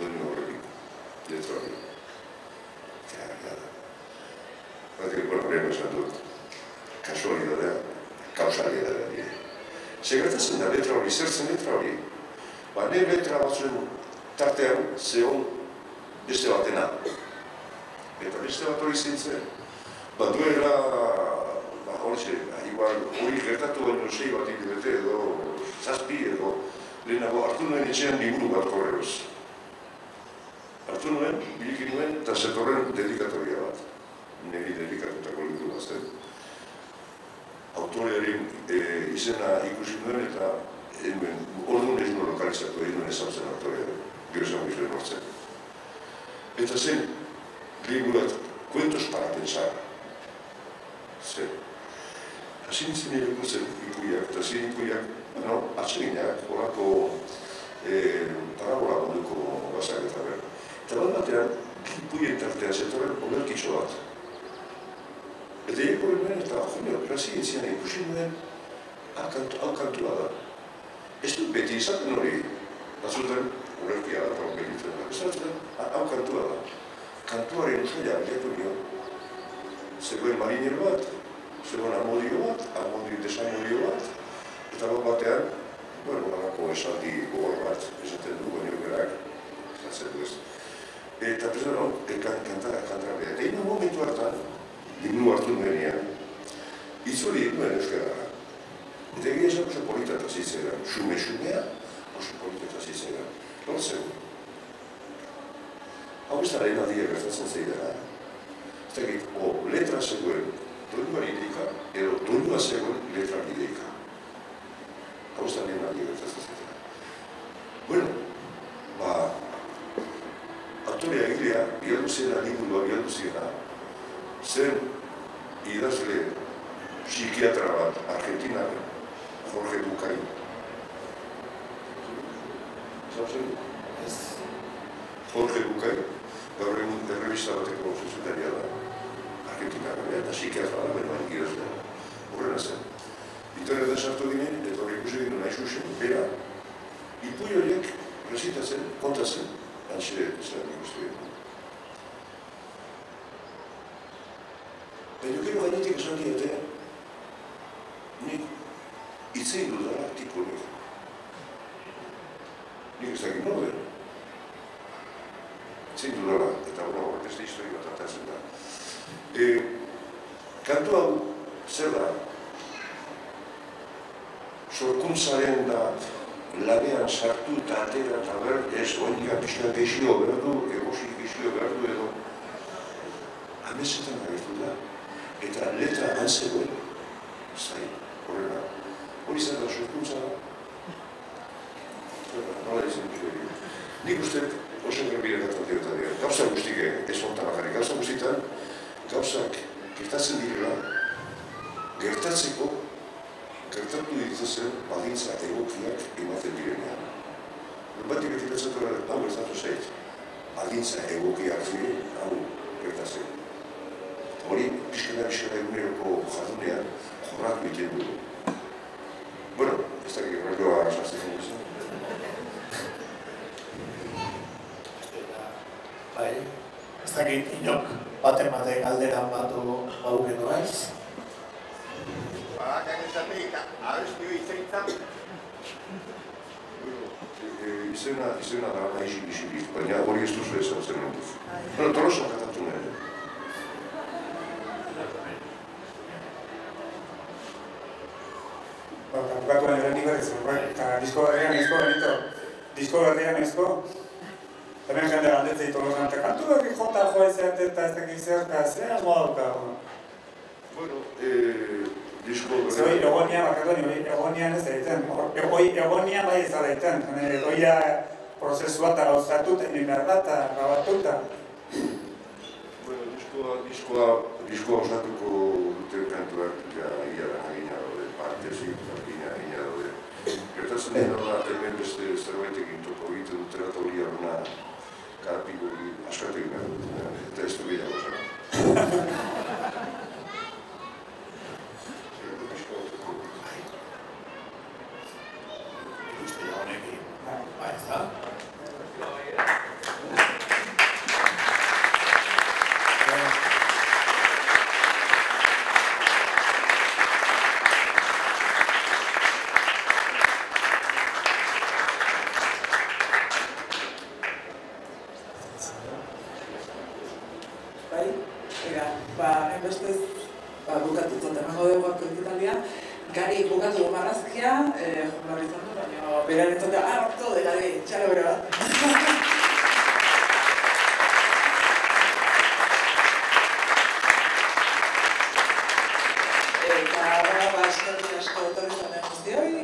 Doni horrekin, letra hori. Batik, lehen esan dut, kasualidadea, kausalidadea dire. Segretatzen da letra hori, zertzen letra hori. Ne letra batzuen tartean zehon beste batena. Eta beste bat hori zintzen. Duela, hori gertatu baino 6 bat hilabete edo 7 edo lehenago hartu nuen etxean liburu bat korreoz. Hartu nuen, biliki nuen, eta zetorren dedikatoria bat. Neri dedikatutako liburu bat zen. Autorearen izena ikusi nuen eta orduan ez nuen lokalizatu egin nuen ezautzen autorearen. Gero esan bizuen hortzen. Eta zen, liburu bat, cuentos para pensar. Zen. Hasi nintzen ikutzen ipuiak, eta zin ipuiak, atseginak, horako parabola moduko bazak eta behar. Eta bat batean, ipuien tartean zetorren olerkitxo bat. Eta eko nuen eta grazia entzian ikusi nuen, hau kantua da. Ez dut beti izaten hori, batzutan olerkia da, eta betitzen da. Ez dut, hau kantua da. Kantuaren usaila bilatu nio. Zegoen mariner bat, zegoen amodio bat, desamodio bat, eta bat batean, halako esaldi gogor bat, esaten du, baino berak, esatzen du ez. Eta presan, kantara behar. Eta ino momentu hartan, liburu hartu nuenean, itzuli nuen euskara. Eta egia esan oso polita eta zitzegan, xume-xumea, oso polita eta zitzegan. Lortzen. Hau ez da lehen aldia gertatzen zeidara. Ez dakit, letra zegoen doinuari deika, edo doinua zegoen letrari deika. Hau ez da lehen aldia gertatzen zeidara. Bueno, autorea egilea, bialdu zena, liburua bialdu zena, zen idazle psikiatra bat Argentinaren, Jorge Bucay. Zauzen? Ez. Jorge Bucay, gaur egun errebista bateko zuzetaria da. Argentinaren, eta psikiatra da, benoan idazle. Horrena zen. Internetan sartu ginen, eta hori ikusi ginen nahi zuzen, bera, ipui horiek rezitatzen, kontatzen, antxe zen ikustu ginen. Baina gero gainetik esan diote, nik Itzei dudala tipo hori. Nik ez dakit norde. Itzei dudala, eta beste histori bat atatzen da. Kantu hau zer da? Sorkuntzaren da labean sartu eta atera eta ez oinika pixka geixio berdu, egosik geixio berdu edo amesetan agertu da. Eta letra antzegoen, zai, horrela. Hori zer da sorkuntza da? Nola izan dira. Nik uste oso gerbiretan dira dira. Gauza guztik ez ontan bakarrik. Gauza guztietan, gauzak gertatzen direla, gertatzeko gertatu ditzazen baldintza egokiak ematen direnean. Batik etikatzen dira, hau gertatu zait, baldintza egokiak ziren, hau gertatzen. Hori, pixkena eguneroko jardunean, jorratu egiten dugu. Bueno, ez dakik horrekoa arrasazten dugu. Bai, ez dakit inok baten galderan bat bauken doaiz. Badakak ezatik, abesti hori izaitzak? Izena da nahi baina hori ez duzu esan zen dut. Bueno, Tolosan katatu nahi. Bukatu baina nik berriz, eta disko berrian ezko, hemen jende galdetzei Tolosan, eta kantu berri jota joa izate eta ez dakik zer, eta zer asmoa dauka. Bueno, disko berri... Zer hori egonian bakatu, egonian ez egiten, egonian bai ez da egiten, doia prozesua eta gauzatu, egin behar da eta grabatu eta... Bueno, diskoa osatuko duten kantuak ia da agina daude, partezik, agina daude. Gertatzen dena da, hemen beste zerbait egin toko egiten dutera eta hori aruna karpiko askatu egin behar dut, eta ez du gehiago zen. Gari bukatu du marrazkia, jornal izan du, baina beran entzate, hartu de gari, txalo bero bat. Eta, eskerrik asko etorri zaten guztioi,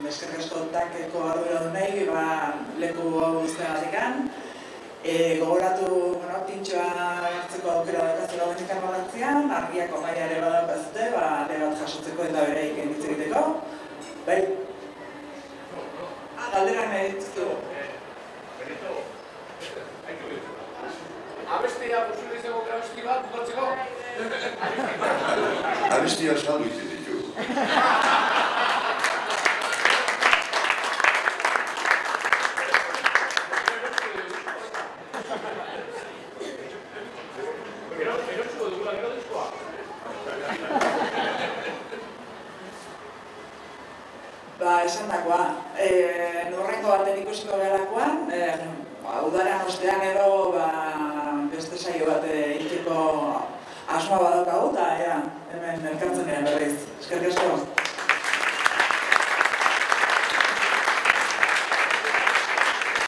eskerrik asko takeko ardura du nahi, leku hau guztiagatikan. Gogoratu, pintxoa hartzeko aukera dakazela benekan bagatzean, argiako maia ere badaukazute, ere bat jasotzeko eta bereik hitz egiteko. Bai? Galderak nahi dituztu. Benito, abestia posible izango abesti bat bukatzeko? Abestia saldu iten ditu. Esan dakoa, nurrengo baten ikusiko gerakoan, udaran ostean edo beste saio bat egiteko asmoa badaukagu, eta hemen elkartzen berriz. Eskerrik asko.